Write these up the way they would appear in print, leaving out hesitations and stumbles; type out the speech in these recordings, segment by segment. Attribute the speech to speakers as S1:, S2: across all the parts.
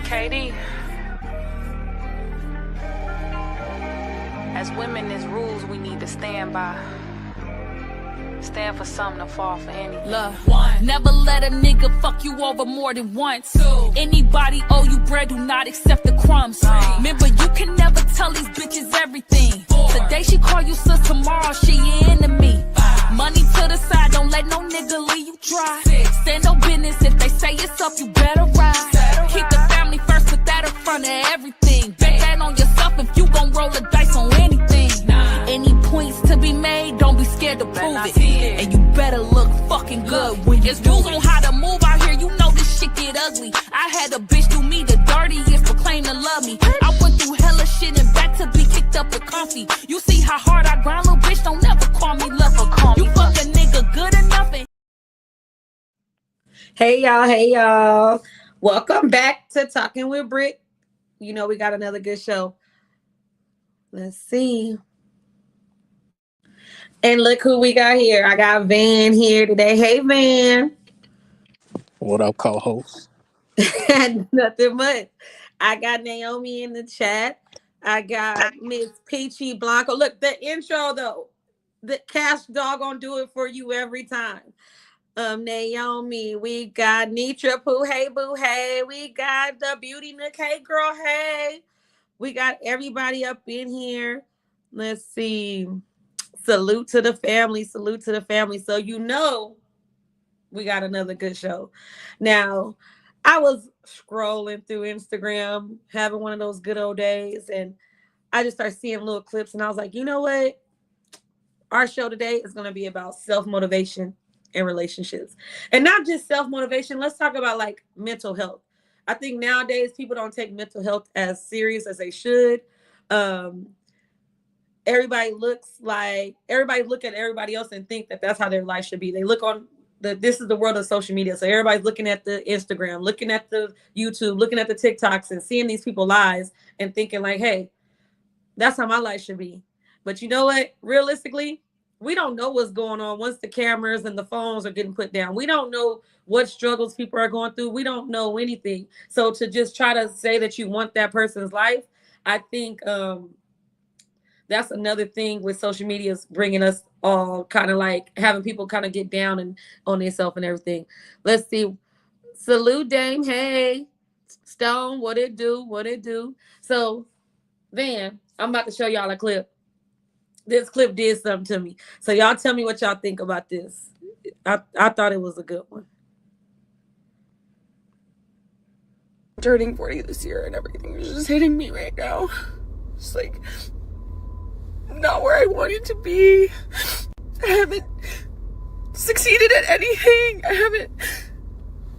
S1: KD, as women, there's rules we need to stand by. Stand for something to fall for anything.
S2: Look, never let a nigga fuck you over more than once. Anybody owe you bread, do not accept the crumbs. Remember, you can never tell these bitches everything. Today she call you sis, tomorrow she your enemy. Money to the side, don't let no nigga leave you dry. Stand no business, if they say it's up, you better ride. Keep the family first, put that in front of everything. Bet that on yourself if you gon' roll the dice on anything. Any points to be made, don't be scared to prove it. And you better look fucking good when there's rules on how to move out here, you know this shit get ugly. I had a bitch do me the dirtiest, proclaim to love me. I went through hella shit and back to be kicked up with comfy. You see how hard I grind, little bitch, don't never call me lover. You fuck a nigga good enough and
S3: Hey y'all. Welcome back to Talking with Britt. You know we got another good show. Let's see. And look who we got here. I got Van here today. Hey Van.
S4: What up, co-host?
S3: Nothing much. I got Naomi in the chat. I got Miss Peachy Blanco. Look, the intro though. The Cash Dog gonna do it for you every time. Naomi, we got Nitra Pooh, hey boo, hey. We got the Beauty Nook, hey girl, hey. We got everybody up in here. Let's see. Salute to the family, salute to the family. So you know we got another good show. Now, I was scrolling through Instagram, having one of those good old days, and I just started seeing little clips, and I was like, you know what? Our show today is going to be about self-motivation and relationships. And not just self-motivation. Let's talk about like mental health. I think nowadays people don't take mental health as serious as they should. Everybody look at everybody else and think that that's how their life should be. They look on this is the world of social media. So everybody's looking at the Instagram, looking at the YouTube, looking at the TikToks and seeing these people's lives and thinking like, hey, that's how my life should be. But you know what? Realistically, we don't know what's going on once the cameras and the phones are getting put down. We don't know what struggles people are going through. We don't know anything. So to just try to say that you want that person's life, I think that's another thing with social media is bringing us all kind of like having people kind of get down and on themselves and everything. Let's see. Salute Dame. Hey, Stone. What it do? What it do? So, Van, I'm about to show y'all a clip. This clip did something to me. So y'all tell me what y'all think about this. I thought it was a good one.
S5: Turning 40 this year and everything is just hitting me right now. It's like not where I wanted to be. I haven't succeeded at anything.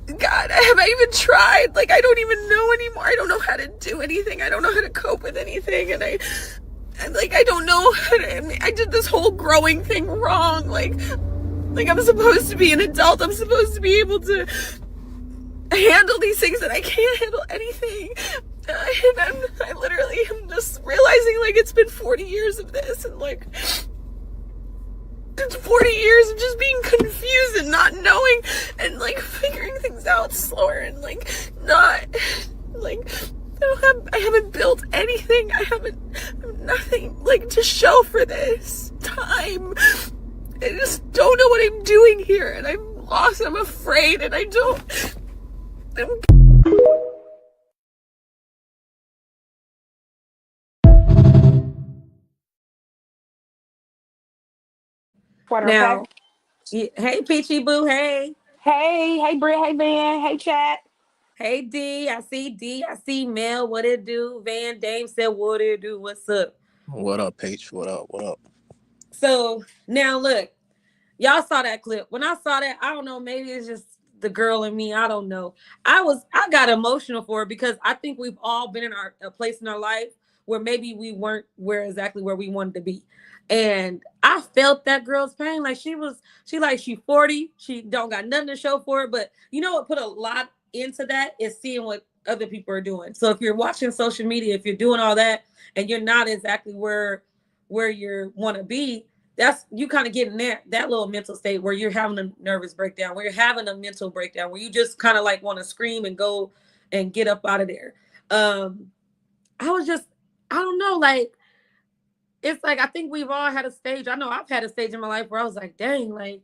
S5: God, have I even tried? Like, I don't even know anymore. I don't know how to do anything. I don't know how to cope with anything. And I don't know how to, I did this whole growing thing wrong. Like I'm supposed to be an adult. I'm supposed to be able to handle these things, and I can't handle anything. And I literally am just realizing like it's been 40 years of this, and like it's 40 years of just being confused and not knowing and like figuring things out slower and like not like I haven't built anything. I have nothing like to show for this time. I just don't know what I'm doing here, and I'm lost. I'm afraid, and I'm
S3: Now, hey Peachy Boo, hey.
S6: Hey Britt, hey Van, hey chat.
S3: Hey D, I see Mel, what it do? Van Dame said, what it do? What's up?
S4: What up, Paige? What up?
S3: So now look, y'all saw that clip. When I saw that, I don't know, maybe it's just the girl in me. I don't know. I got emotional for it because I think we've all been in a place in our life where maybe we weren't exactly where we wanted to be. And I felt that girl's pain. Like she 40. She don't got nothing to show for it. But you know what put a lot into that is seeing what other people are doing. So if you're watching social media, if you're doing all that and you're not exactly where you want to be, that's you kind of get in that little mental state where you're having a nervous breakdown, where you're having a mental breakdown, where you just kind of like want to scream and go and get up out of there. I was just, I don't know, like, it's like, I think we've all had a stage. I know I've had a stage in my life where I was like, dang, like,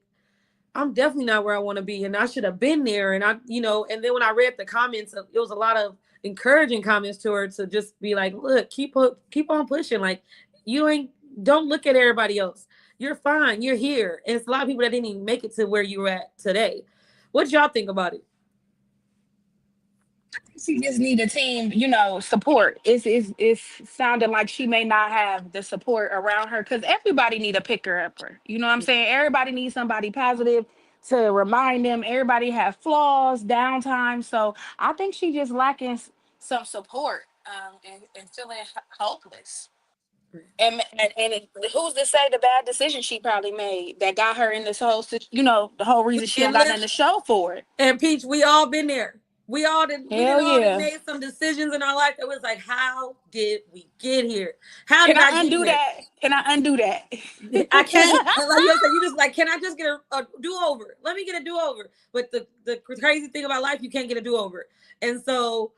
S3: I'm definitely not where I want to be. And I should have been there. And and then when I read the comments, it was a lot of encouraging comments to her to just be like, look, keep on pushing. Like, don't look at everybody else. You're fine. You're here. And it's a lot of people that didn't even make it to where you're at today. What y'all think about it?
S6: She just need a team, support. It's sounding like she may not have the support around her because everybody need a picker upper. You know what I'm saying? Everybody needs somebody positive to remind them. Everybody have flaws, downtime. So I think she just lacking some support, and feeling hopeless. Who's to say the bad decision she probably made that got her in this whole, the whole reason she don't got nothing to show for it.
S3: And Peach, we all been there. We all did. We
S6: Hell
S3: all
S6: yeah.
S3: made some decisions in our life that was like, how did we get here? How
S6: Can
S3: did
S6: I
S3: I
S6: undo
S3: get
S6: that? Can I undo that?
S3: I can't. Like you said, you just like, can I just get a do over? Let me get a do over. But the crazy thing about life, you can't get a do over. And so,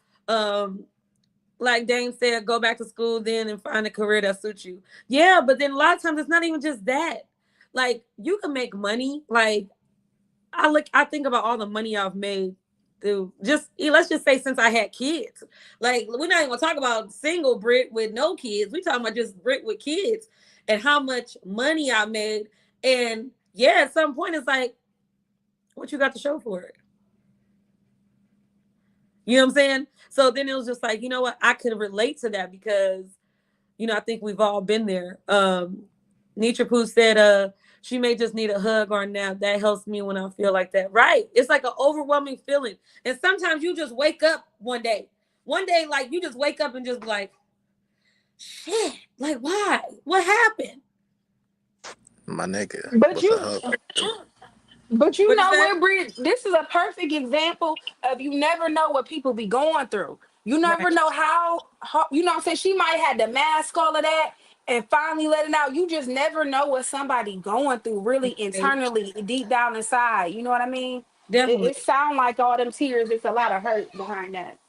S3: like Dame said, go back to school then and find a career that suits you. Yeah, but then a lot of times it's not even just that. Like, you can make money. Like, I think about all the money I've made through let's just say since I had kids. Like, we're not even gonna talk about single Brit with no kids. We talking about just Brit with kids and how much money I made. And yeah, at some point it's like, what you got to show for it? You know what I'm saying? So then it was just like, you know what? I could relate to that because, I think we've all been there. Nitra Pooh said, she may just need a hug or a nap. That helps me when I feel like that. Right. It's like an overwhelming feeling. And sometimes you just wake up one day, like you just wake up and just be like, shit, like why? What happened?
S4: My nigga.
S6: But you,
S4: What's a hug?
S6: But you
S3: What'd
S6: know
S3: you say?
S6: what, Brit? This is a perfect example of you never know what people be going through. You never
S3: Right.
S6: know how you know what I'm saying? She might have to mask all of that and finally let it out. You just never know what somebody going through really
S3: Right.
S6: internally, deep down inside. You know what I mean?
S3: Definitely.
S6: It sound like all them tears, it's a lot of hurt behind that.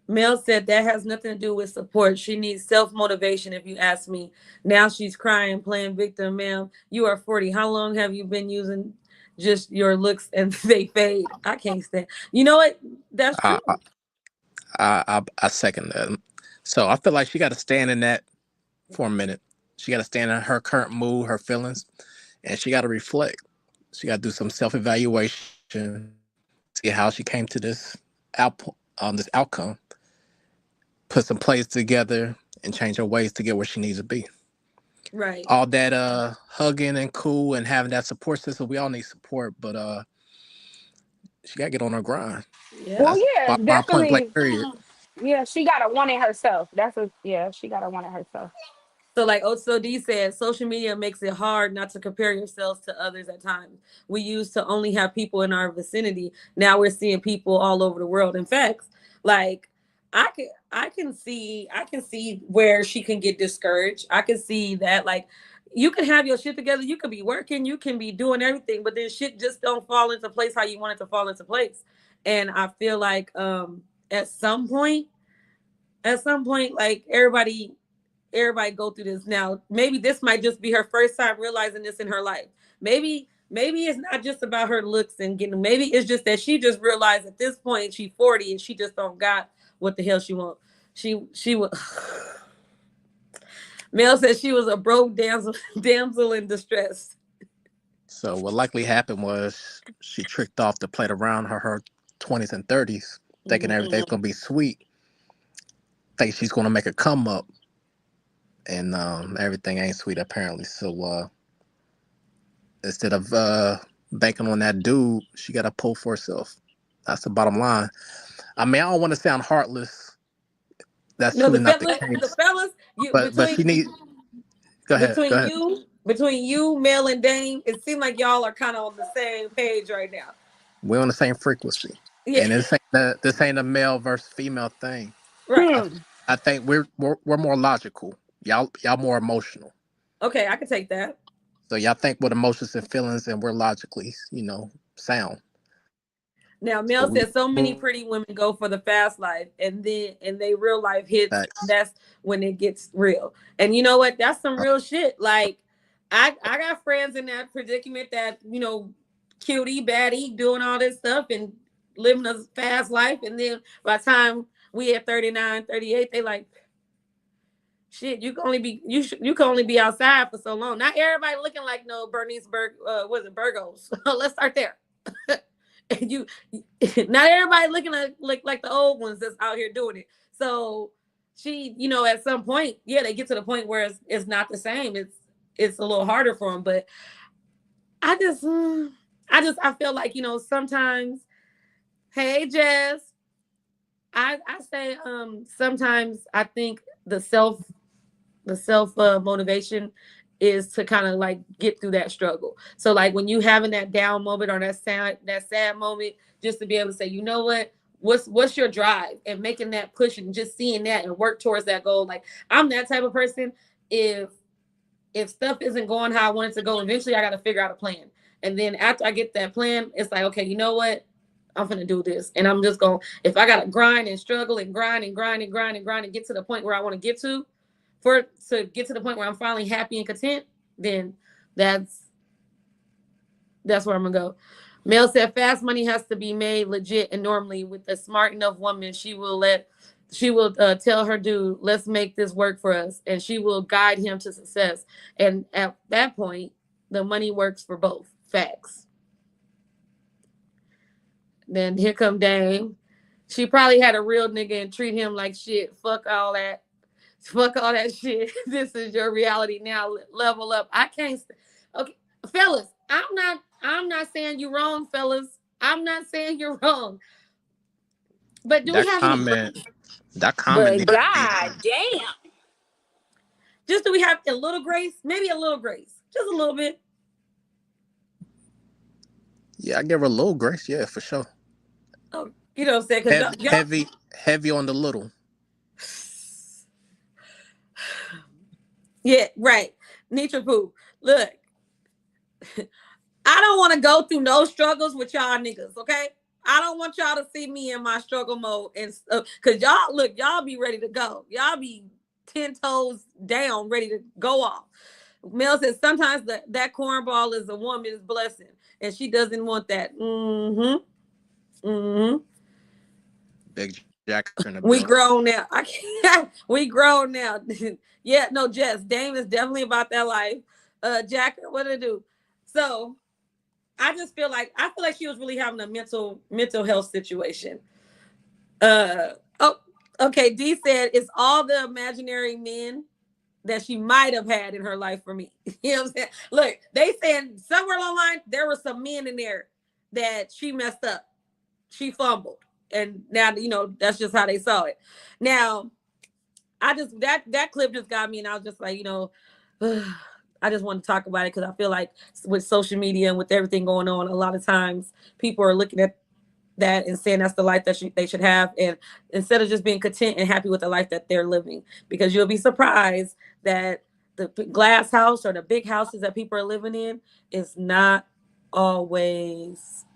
S3: Mel said that has nothing to do with support. She needs self-motivation, if you ask me. Now she's crying, playing victim. Ma'am, you are 40. How long have you been using just your looks and they fade? I can't stand. You know what? That's
S4: I,
S3: true.
S4: I second that. So I feel like she got to stand in that for a minute. She got to stand in her current mood, her feelings, and she got to reflect. She got to do some self-evaluation, see how she came to this outcome, put some plays together, and change her ways to get where she needs to be.
S3: Right.
S4: All that hugging and cool and having that support system, we all need support, but she got to get on her grind.
S3: Yeah.
S6: Well,
S4: That's
S6: yeah,
S4: point blank
S6: definitely.
S4: period.
S6: Yeah, she gotta want it herself. She gotta want it herself.
S3: So like Otso D said, social media makes it hard not to compare yourselves to others at times. We used to only have people in our vicinity. Now we're seeing people all over the world. In fact, like I can see where she can get discouraged. I can see that, like, you can have your shit together, you can be working, you can be doing everything, but then shit just don't fall into place how you want it to fall into place. And I feel like at some point, like everybody go through this. Now maybe this might just be her first time realizing this in her life. Maybe it's not just about her looks and getting, maybe it's just that she just realized at this point she's 40 and she just don't got what the hell she want. She was Mel said she was a broke damsel in distress.
S4: So what likely happened was she tricked off to play around her 20s and 30s, thinking everything's gonna be sweet. Think she's gonna make a come up, and everything ain't sweet apparently. So instead of banking on that dude, she got to pull for herself. That's the bottom line. I mean, I don't want to sound heartless. That's
S3: No,
S4: truly not the case.
S3: the fellas,
S4: But she need. Go ahead.
S3: Between you, Mel, and Dame, it seems like y'all are kind of on the same page right now.
S4: We're on the same frequency,
S3: Yeah.
S4: and this ain't a male versus female thing.
S3: Right.
S4: I think we're more logical. Y'all more emotional.
S3: Okay, I can take that.
S4: So y'all think with emotions and feelings, and we're logically, sound.
S3: Now, Mel
S4: But we
S3: said so many pretty women go for the fast life, and then they real life hits.
S4: facts.
S3: That's when it gets real. And you know what? That's some real shit. Like, I got friends in that predicament that cutie baddie doing all this stuff and living a fast life, and then by the time we at 39, 38, they like, shit, you can only be outside for so long. Not everybody looking like no Bernice was it Burgos? Let's start there. And not everybody looking like the old ones that's out here doing it. So she, at some point, yeah, they get to the point where it's not the same. It's a little harder for them. But I feel like, sometimes, hey Jess, I say sometimes I think the self motivation is to kind of like get through that struggle. So like when you having that down moment or that sad moment, just to be able to say, you know what's your drive, and making that push and just seeing that and work towards that goal. Like I'm that type of person. If stuff isn't going how I want it to go, eventually I got to figure out a plan. And then after I get that plan, it's like, okay, you know what? I'm going to do this. And I'm just going, if I got to grind and struggle and grind and get to the point where I want to get to get to the point where I'm finally happy and content, then that's where I'm going to go. Mel said fast money has to be made legit, and normally with a smart enough woman, she will tell her dude, let's make this work for us, and she will guide him to success. And at that point, the money works for both. Facts. Then here come Dame. She probably had a real nigga and treat him like shit. Fuck all that shit. This is your reality now. Level up. I can't. Okay, fellas, I'm not saying you're wrong, fellas. I'm not saying you're wrong. But do we have
S4: that comment?
S6: But god damn.
S3: Just do we have a little grace? Maybe a little grace. Just a little bit.
S4: Yeah, I give her a little grace. Yeah, for sure.
S3: Oh, you know what I'm saying?
S4: Heavy on the little.
S3: Yeah, right. Nitra Poo. Look, I don't want to go through no struggles with y'all niggas, okay? I don't want y'all to see me in my struggle mode, and because y'all be ready to go. Y'all be 10 toes down, ready to go off. Mel says sometimes that cornball is a woman's blessing, and she doesn't want that.
S4: Big Jack.
S3: We grown now. I can't. We grown now. Yeah, no, Jess. Dame is definitely about that life. Jack, what did it do? So I feel like she was really having a mental health situation. Okay. D said it's all the imaginary men that she might have had in her life for me. You know what I'm saying? Look, they saying somewhere along the line there were some men in there that she messed up. She fumbled. And now, that's just how they saw it. Now, that clip just got me, and I was just like, I just want to talk about it because I feel like with social media and with everything going on, a lot of times people are looking at that and saying that's the life that they should have, and instead of just being content and happy with the life that they're living, because you'll be surprised that the glass house or the big houses that people are living in is not always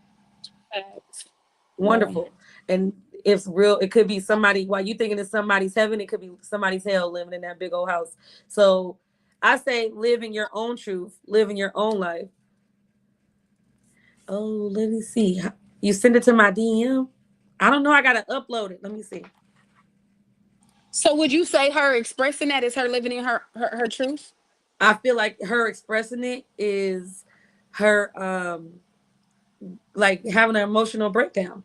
S3: wonderful. And it's real. It could be somebody, while you thinking it's somebody's heaven, it could be somebody's hell living in that big old house. So I say live in your own truth, live in your own life. Oh, let me see. You send it to my DM? I don't know. I got to upload it. Let me see.
S6: So would you say her expressing that is her living in her truth?
S3: I feel like her expressing it is her like having an emotional breakdown.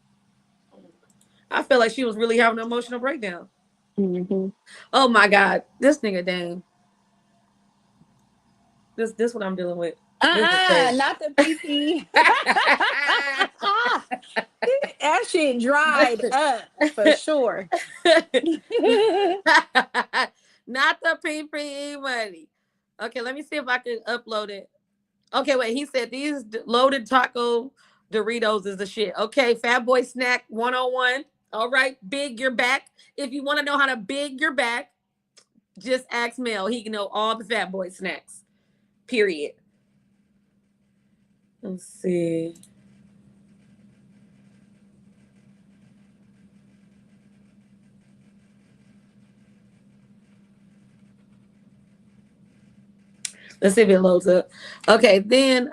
S3: I feel like she was really having an emotional breakdown.
S6: Mm-hmm.
S3: Oh my God, this nigga Dame. This what I'm dealing with.
S6: Not the PP. That shit dried up for sure.
S3: Not the PP money. Okay, let me see if I can upload it. Okay, wait. He said these loaded taco Doritos is the shit. Okay, Fat Boy Snack 101. All right, big your back. If you want to know how to big your back, just ask Mel. He can know all the Fat Boy snacks. Period. Let's see. Let's see if it loads up. Okay, then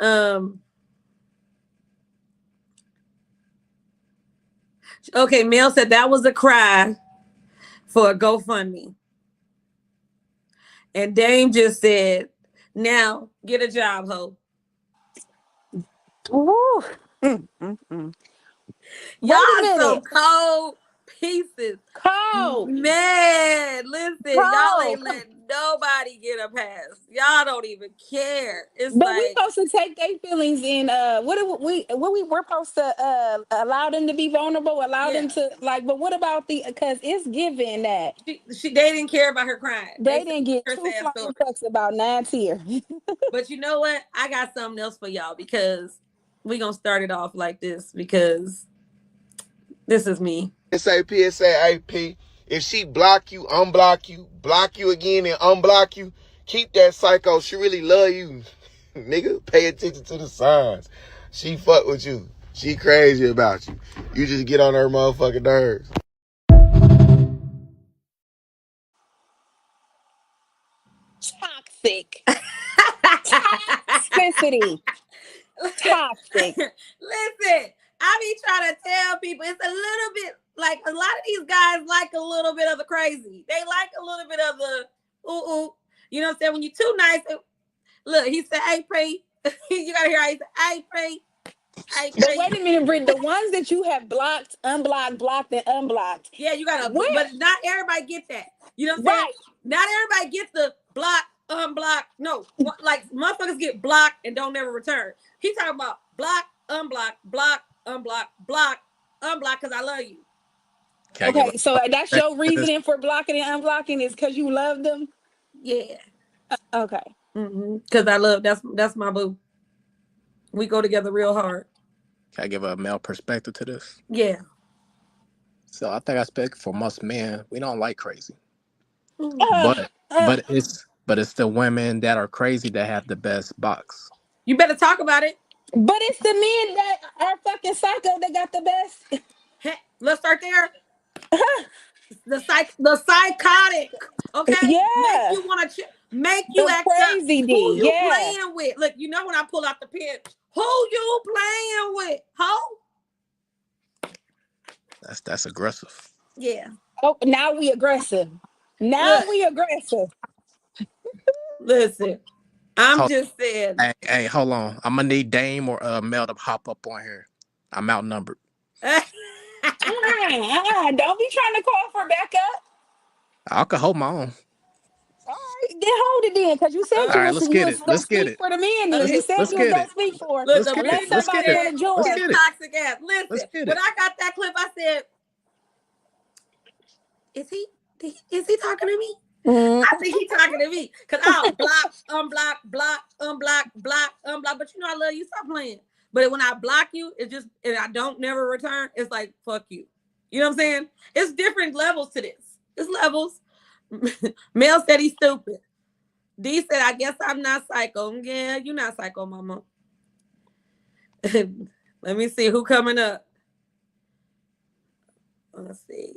S3: okay, Mel said that was a cry for a GoFundMe. And Dame just said, now get a job, ho.
S6: Woo. Wait a
S3: Y'all some
S6: minute.
S3: cold pieces.
S6: Cold.
S3: Man, listen, y'all
S6: Cold.
S3: ain't let nobody get a pass. Y'all don't even care. It's
S6: But we
S3: like,
S6: supposed to take their feelings in we're supposed to allow them to be vulnerable, allow
S3: yeah.
S6: them to like, but what about because it's given that
S3: They didn't care about her crying. They
S6: they
S3: said
S6: didn't get
S3: her
S6: two
S3: sad story.
S6: flying fucks about 9 tears.
S3: But you know what? I got something else for y'all because we gonna start it off like this because this is me.
S7: SAP. If she block you, block you again and unblock you, keep that psycho. She really love you. Nigga, pay attention to the signs. She fuck with you. She crazy about you. You just get on her motherfucking nerves.
S6: Toxic. Toxicity. Toxic.
S3: Listen, I be trying to tell people it's a little bit like a lot of these guys like a little bit of the crazy. They like a little bit of the ooh. You know what I'm saying? When you're too nice, look, he said, hey, pray. You gotta hear how he said, hey, pray. Hey,
S6: But
S3: pray.
S6: wait a minute, Britt. The ones that you have blocked, unblocked, blocked, and unblocked.
S3: Yeah, you gotta,
S6: Where?
S3: but not everybody get that. You know what I'm saying?
S6: Right.
S3: Not everybody gets the block, unblock. No, like motherfuckers get blocked and don't never return. He talking about block, unblock, block, unblock, block, unblock because I love you.
S4: Can I give
S6: Okay, so that's
S4: a
S6: your reasoning for blocking and unblocking is because you love them.
S3: Yeah.
S6: Okay.
S3: Because I love that's my boo. We go together real hard.
S4: Can I give a male perspective to this?
S3: Yeah.
S4: So I think I speak for most men. We don't like crazy,
S6: Uh,
S4: but
S6: uh,
S4: it's the women that are crazy that have the best box.
S3: You better talk about it.
S6: but it's the men that are fucking psycho that got the best.
S3: Let's start there. The psychotic. Okay, make
S6: Yeah.
S3: you want to make you
S6: The
S3: act up.
S6: crazy
S3: Who
S6: D.
S3: you
S6: Yeah.
S3: playing with? Look, you know when I pull out the pen, who you playing with? Ho?
S4: That's aggressive.
S3: Yeah.
S6: Oh, now we aggressive. Now
S3: Look,
S6: we aggressive.
S3: listen. I'm
S4: Hold,
S3: just saying.
S4: hey, hold on. I'm gonna need Dame or Mel to hop up on here. I'm outnumbered.
S6: Don't be trying to call for backup.
S4: I can hold my own.
S6: All right, then hold it then, because you said
S4: All
S6: you
S4: right,
S6: was
S4: let's
S6: you
S4: get
S6: was
S4: it.
S6: gonna
S4: Let's get
S6: speak
S4: it.
S6: for the men. Then you
S3: Okay.
S6: said
S4: Let's
S6: you was
S4: get
S6: gonna
S4: it.
S6: speak for.
S3: Look,
S4: Let's
S3: the
S4: get
S6: Let
S4: it.
S3: man,
S4: Let's get
S6: somebody
S4: it.
S6: want to join.
S4: Let's
S3: his
S4: get it.
S3: toxic ass. Listen,
S4: Let's get
S3: when
S4: it.
S3: I got that clip, I said, "Is he talking to me?"
S6: Mm,
S3: I think he talking to me because I'll block, unblock, block, unblock, block, unblock. But you know I love you. Stop playing. But when I block you, it just and I don't never return. It's like fuck you. You know what I'm saying? It's different levels to this. It's levels. Mel said he's stupid. D said, "I guess I'm not psycho." Yeah, you're not psycho, mama. Let me see who coming up. Let's see.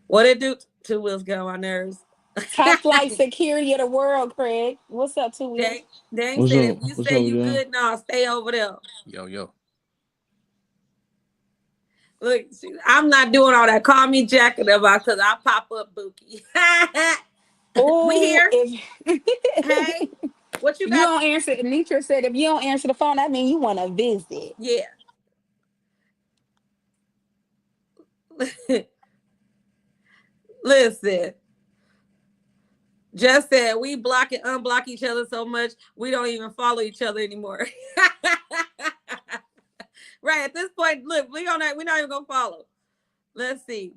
S3: What it do? Two wheels get on my nerves.
S6: top flight security of the world, Craig. What's up, Two Wheels?
S3: Dang
S8: What's
S3: said
S8: up?
S3: if you
S8: What's
S3: say
S8: up,
S3: you
S8: y'all?
S3: good, no, stay over there.
S4: Yo.
S3: Look, I'm not doing all that. Call me Jack and about because I pop up Bookie. We
S6: Oh,
S3: here?
S6: if
S3: Hey, what you
S6: you
S3: got?
S6: don't answer, Nitra said if you don't answer the phone, that means you want to visit.
S3: Yeah. Listen, just said we block and unblock each other so much we don't even follow each other anymore. Right at this point, look, we're not even gonna follow. Let's see.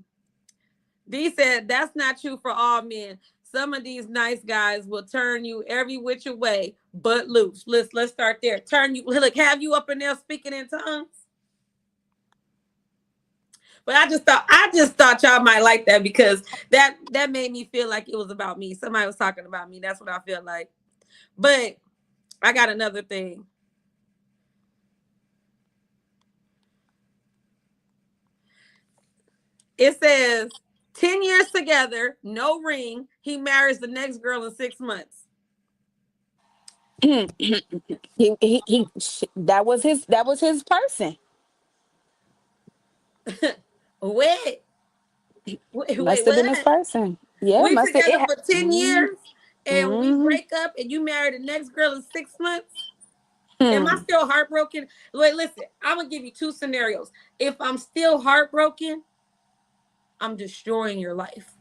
S3: D said that's not true for all men. Some of these nice guys will turn you every which way but loose. Let's start there. Turn you, look, have you up in there speaking in tongues. But I just thought y'all might like that because that made me feel like it was about me. Somebody was talking about me. That's what I feel like. But I got another thing. It says 10 years together, no ring. He marries the next girl in 6 months.
S6: That was his person.
S3: Wait, wait,
S6: Must have been his
S3: what?
S6: person. Yeah,
S3: We
S6: must have
S3: together
S6: it.
S3: for 10 years and we
S6: Mm-hmm.
S3: break up and you marry the next girl in 6 months? Am I
S6: Hmm.
S3: still heartbroken? Wait, listen, I'm gonna give you two scenarios. If I'm still heartbroken, I'm destroying your life.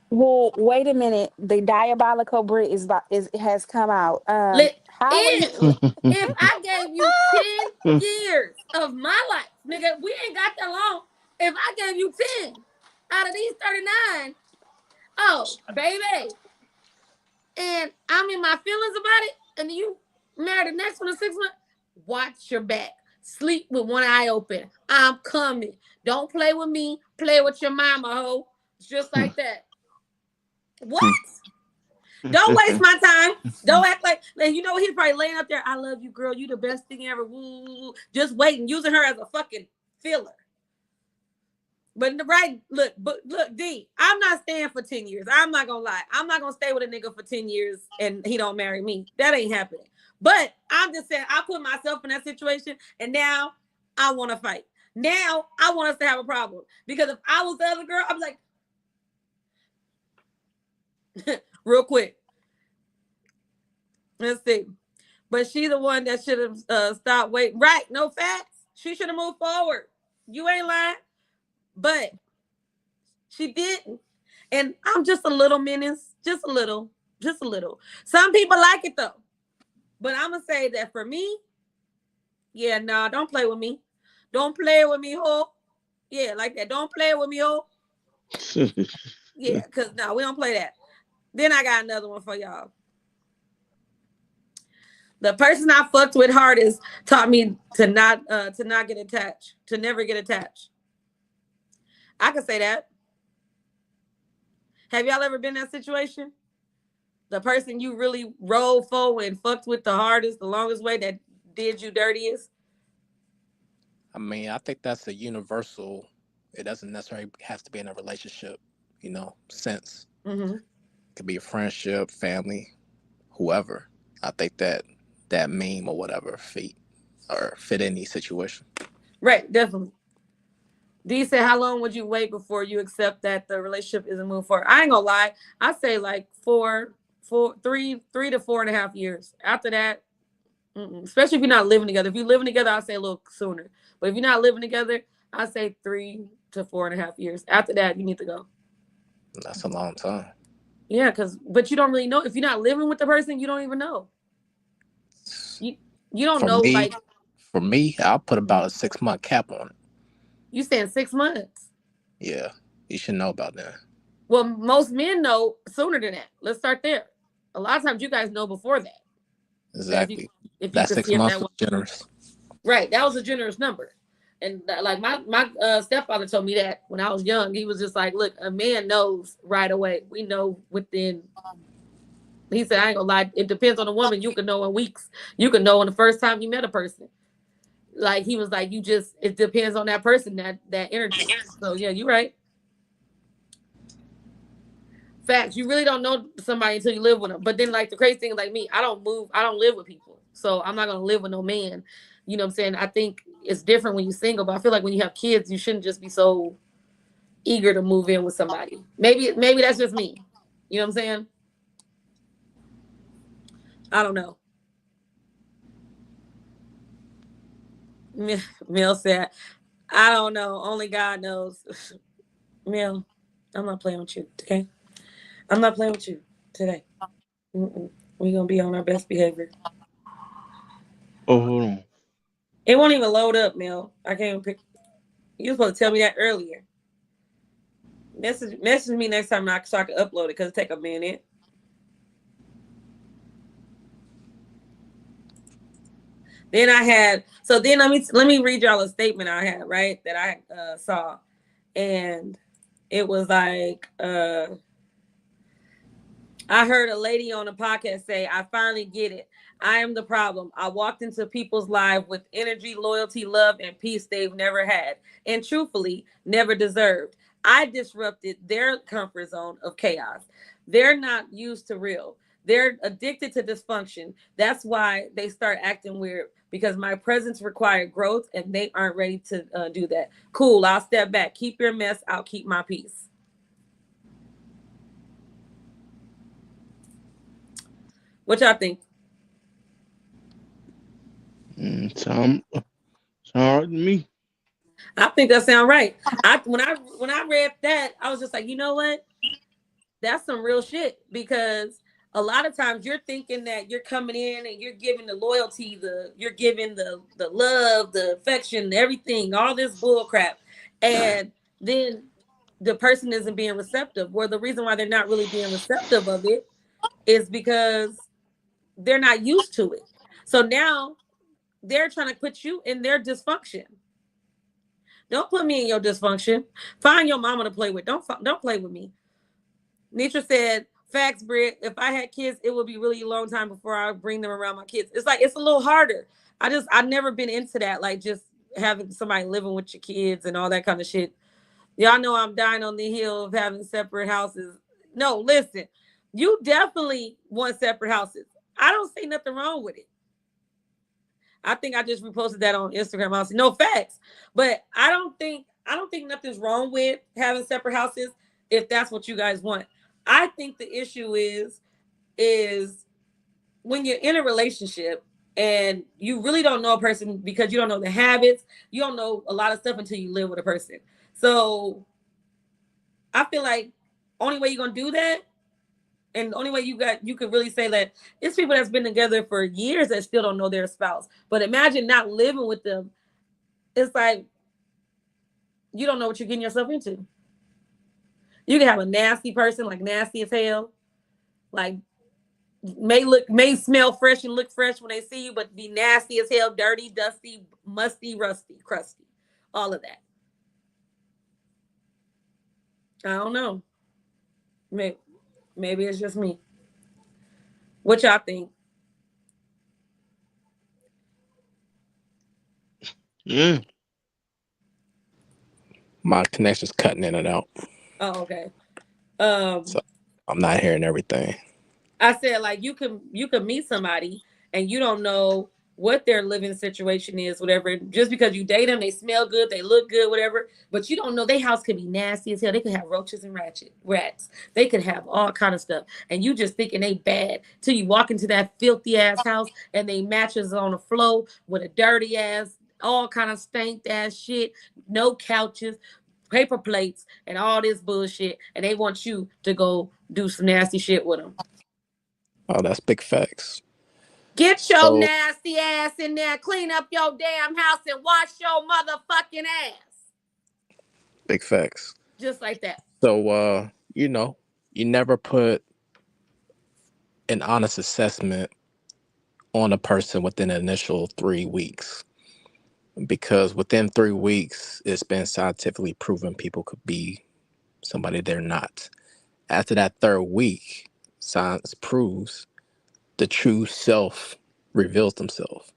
S6: Well, wait a minute. The diabolical Brit has come out.
S3: Let
S6: How are
S3: if
S6: you?
S3: if I gave you 10 years of my life, nigga, we ain't got that long. If I gave you 10 out of these 39, oh baby, and I'm in my feelings about it, and you marry the next one in 6 months, watch your back. Sleep with one eye open. I'm coming. Don't play with me. Play with your mama, ho. Just like that. What? Don't waste my time. Don't act like you know he's probably laying up there. I love you, girl. You the best thing ever. Woo. Just waiting, using her as a fucking filler. But look, D, I'm not staying for 10 years. I'm not gonna lie. I'm not gonna stay with a nigga for 10 years and he don't marry me. That ain't happening. But I'm just saying I put myself in that situation and now I want to fight. Now I want us to have a problem. Because if I was the other girl, I'm like, real quick. Let's see. But she's the one that should have stopped waiting. Right, no facts. She should have moved forward. You ain't lying. But she didn't. And I'm just a little menace. Just a little. Just a little. Some people like it though. But I'm going to say that for me, yeah, nah, don't play with me. Don't play with me, ho. Yeah, like that. Don't play with me, ho. Yeah, because no, we don't play that. Then I got another one for y'all. The person I fucked with hardest taught me to not get attached, to never get attached. I can say that. Have y'all ever been in that situation? The person you really rolled for and fucked with the hardest, the longest way, that did you dirtiest?
S4: I mean, I think that's a universal. It doesn't necessarily have to be in a relationship, sense.
S3: Mm-hmm.
S4: It could be a friendship, family, whoever. I think that meme or whatever fit any situation.
S3: Right, definitely. D said, how long would you wait before you accept that the relationship isn't moving forward? I ain't gonna lie. I say like 3 to 4.5 years. After that, especially if you're not living together. If you're living together, I'll say a little sooner. But if you're not living together, I say 3 to 4.5 years. After that, you need to go.
S4: That's a long time.
S3: Yeah, but you don't really know. If you're not living with the person, you don't even know. You don't know.
S4: For me, I'll put about a 6-month cap on it.
S3: You saying 6 months?
S4: Yeah, you should know about that.
S3: Well, most men know sooner than that. Let's start there. A lot of times, you guys know before that.
S4: Exactly.
S3: If
S4: that 6 months was generous.
S3: Right, that was a generous number. And like my stepfather told me that when I was young. He was just like, look, a man knows right away. We know within. He said, I ain't gonna lie. It depends on the woman. You can know in weeks. You can know in the first time you met a person. Like he was like, it depends on that person, that energy. So yeah, you're right. Facts. You really don't know somebody until you live with them. But then like the crazy thing, like me, I don't live with people. So I'm not gonna live with no man. You know what I'm saying? I think it's different when you're single, but I feel like when you have kids, you shouldn't just be so eager to move in with somebody. Maybe that's just me. You know what I'm saying? I don't know. Mel said, I don't know. Only God knows. Mel, I'm not playing with you, okay? I'm not playing with you today. We're going to be on our best behavior.
S8: Oh, hold on.
S3: It won't even load up, Mel. I can't even pick. You were supposed to tell me that earlier. Message me next time so I can upload it because it take a minute. Then let me read y'all a statement I had, right? That I saw. And it was like, I heard a lady on a podcast say, I finally get it. I am the problem. I walked into people's lives with energy, loyalty, love, and peace they've never had. And truthfully, never deserved. I disrupted their comfort zone of chaos. They're not used to real. They're addicted to dysfunction. That's why they start acting weird, because my presence required growth and they aren't ready to do that. Cool, I'll step back. Keep your mess, I'll keep my peace. What y'all think?
S8: Sound right to me.
S3: I think that sounds right. When I read that, I was just like, you know what? That's some real shit, because a lot of times you're thinking that you're coming in and you're giving the loyalty, you're giving the love, the affection, everything, all this bull crap, and then the person isn't being receptive. Or the reason why they're not really being receptive of it is because they're not used to it. So now they're trying to put you in their dysfunction. Don't put me in your dysfunction. Find your mama to play with. Don't play with me. Nitra said, facts, Britt. If I had kids, it would be really a long time before I bring them around my kids. It's like, it's a little harder. I've never been into that. Like, just having somebody living with your kids and all that kind of shit. Y'all know I'm dying on the hill of having separate houses. No, listen, you definitely want separate houses. I don't see nothing wrong with it. I think I just reposted that on Instagram. I was no facts, but I don't think nothing's wrong with having separate houses if that's what you guys want. I think the issue is when you're in a relationship and you really don't know a person, because you don't know the habits, you don't know a lot of stuff until you live with a person. So I feel like only way you're gonna do that, and the only way you could really say that, it's people that's been together for years that still don't know their spouse. But imagine not living with them. It's like you don't know what you're getting yourself into. You can have a nasty person, like nasty as hell, like may smell fresh and look fresh when they see you, but be nasty as hell, dirty, dusty, musty, rusty, crusty, all of that. I don't know. Maybe it's just me. What y'all think?
S8: Yeah.
S4: My connection's cutting in and out.
S3: Oh, okay.
S4: So I'm not hearing everything.
S3: I said, like, you could meet somebody and you don't know what their living situation is, whatever. Just because you date them, they smell good, they look good, whatever. But you don't know, their house could be nasty as hell. They could have roaches and rats. They could have all kind of stuff. And you just thinking they bad till you walk into that filthy ass house and they mattress on the floor with a dirty ass, all kind of stank ass shit, no couches, paper plates, and all this bullshit. And they want you to go do some nasty shit with them.
S4: Oh, that's big facts.
S3: Get your nasty ass in there, clean up your damn house, and wash your motherfucking ass.
S4: Big facts.
S3: Just like that.
S4: So, you never put an honest assessment on a person within the initial 3 weeks, because within 3 weeks, it's been scientifically proven people could be somebody they're not. After that third week, science proves the true self reveals themselves.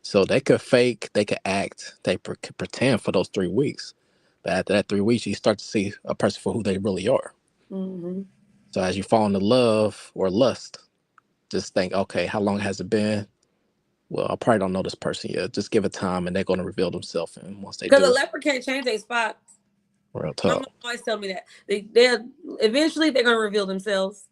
S4: So they could fake, they could act, they could pretend for those 3 weeks. But after that 3 weeks, you start to see a person for who they really are.
S3: Mm-hmm.
S4: So as you fall into love or lust, just think, okay, how long has it been? Well, I probably don't know this person yet. Just give it time and they're going to reveal themselves. And once they do,
S3: because a leopard can't change their spots.
S4: Real
S3: My
S4: talk.
S3: mom always tell me that. They're eventually going to reveal themselves.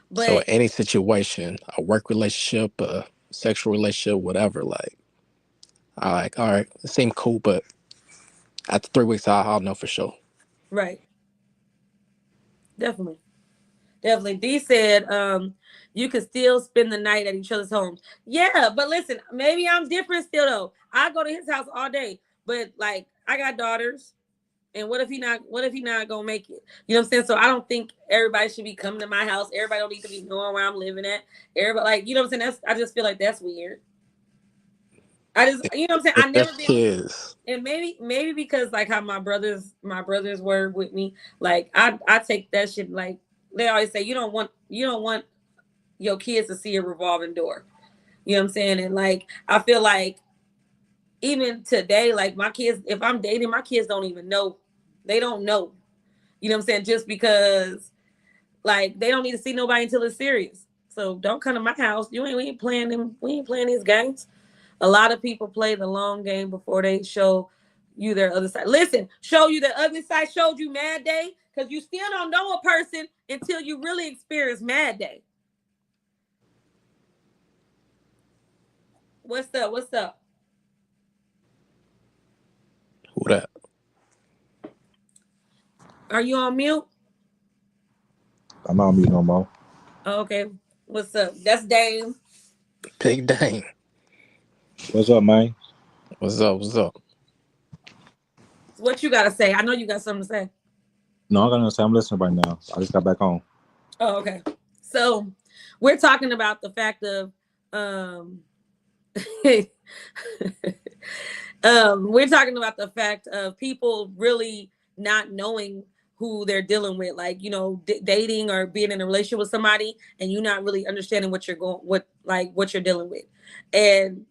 S3: But
S4: so any situation, a work relationship, a sexual relationship, whatever, like, all right, it seemed cool, but after 3 weeks, I'll know for sure.
S3: Right. Definitely. D said, you could still spend the night at each other's homes. Yeah, but listen, maybe I'm different still though. I go to his house all day, but like I got daughters. And what if he not gonna make it? You know what I'm saying? So I don't think everybody should be coming to my house. Everybody don't need to be knowing where I'm living at. Everybody, like, you know what I'm saying? I just feel like that's weird. You know what I'm saying? I never been
S4: kids.
S3: And maybe because like how my brothers were with me, like I take that shit, like they always say, you don't want your kids to see a revolving door. You know what I'm saying? And like I feel like even today, like my kids, if I'm dating, my kids don't even know. They don't know. You know what I'm saying? Just because Like they don't need to see nobody until it's serious. So don't come to my house. We ain't playing them. We ain't playing these games. A lot of people play the long game before they show you their other side. Listen, show you the other side. Showed you Mad Day because you still don't know a person until you really experience Mad Day. What's up? What's up?
S4: Who that?
S3: Are you on mute?
S9: I'm not on mute no more.
S3: Oh, okay. What's up? That's Dame.
S4: Big Dame.
S9: What's up, man?
S4: What's up? What's up?
S3: What you gotta say? I know you got something to say.
S9: No, I'm gonna say I'm listening right now. I just got back home.
S3: Oh, okay. So we're talking about the fact of we're talking about the fact of people really not knowing who they're dealing with, like, you know, dating or being in a relationship with somebody and you not really understanding what you're dealing with. And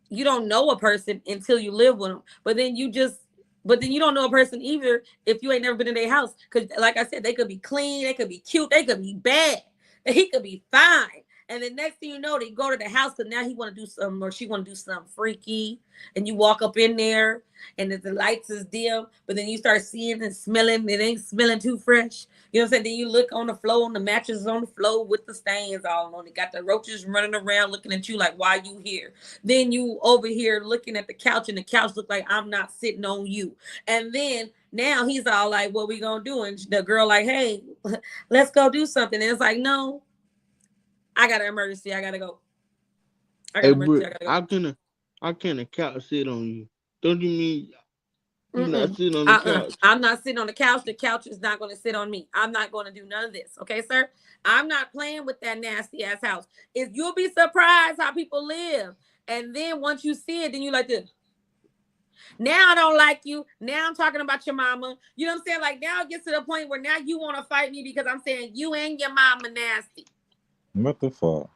S3: you don't know a person until you live with them. But then you don't know a person either if you ain't never been in their house. Because like I said, they could be clean, they could be cute, they could be bad, he could be fine. And the next thing you know, they go to the house because now he want to do something or she want to do something freaky. And you walk up in there and the lights is dim, but then you start seeing and smelling, it ain't smelling too fresh. You know what I'm saying? Then you look on the floor, and the mattress is on the floor with the stains all on it. Got the roaches running around looking at you like, why you here? Then you over here looking at the couch and the couch look like I'm not sitting on you. And then now he's all like, what we gonna do? And the girl like, hey, let's go do something. And it's like, no, I got an emergency. I gotta go.
S8: Hey, Britt, how can a couch sit on you? Don't you mean you're not sitting on the couch?
S3: I'm not sitting on the couch. The couch is not going to sit on me. I'm not going to do none of this. Okay, sir? I'm not playing with that nasty ass house. You'll be surprised how people live. And then once you see it, then you like this. Now I don't like you. Now I'm talking about your mama. You know what I'm saying? Like now it gets to the point where now you want to fight me because I'm saying you and your mama nasty.
S9: What the fuck?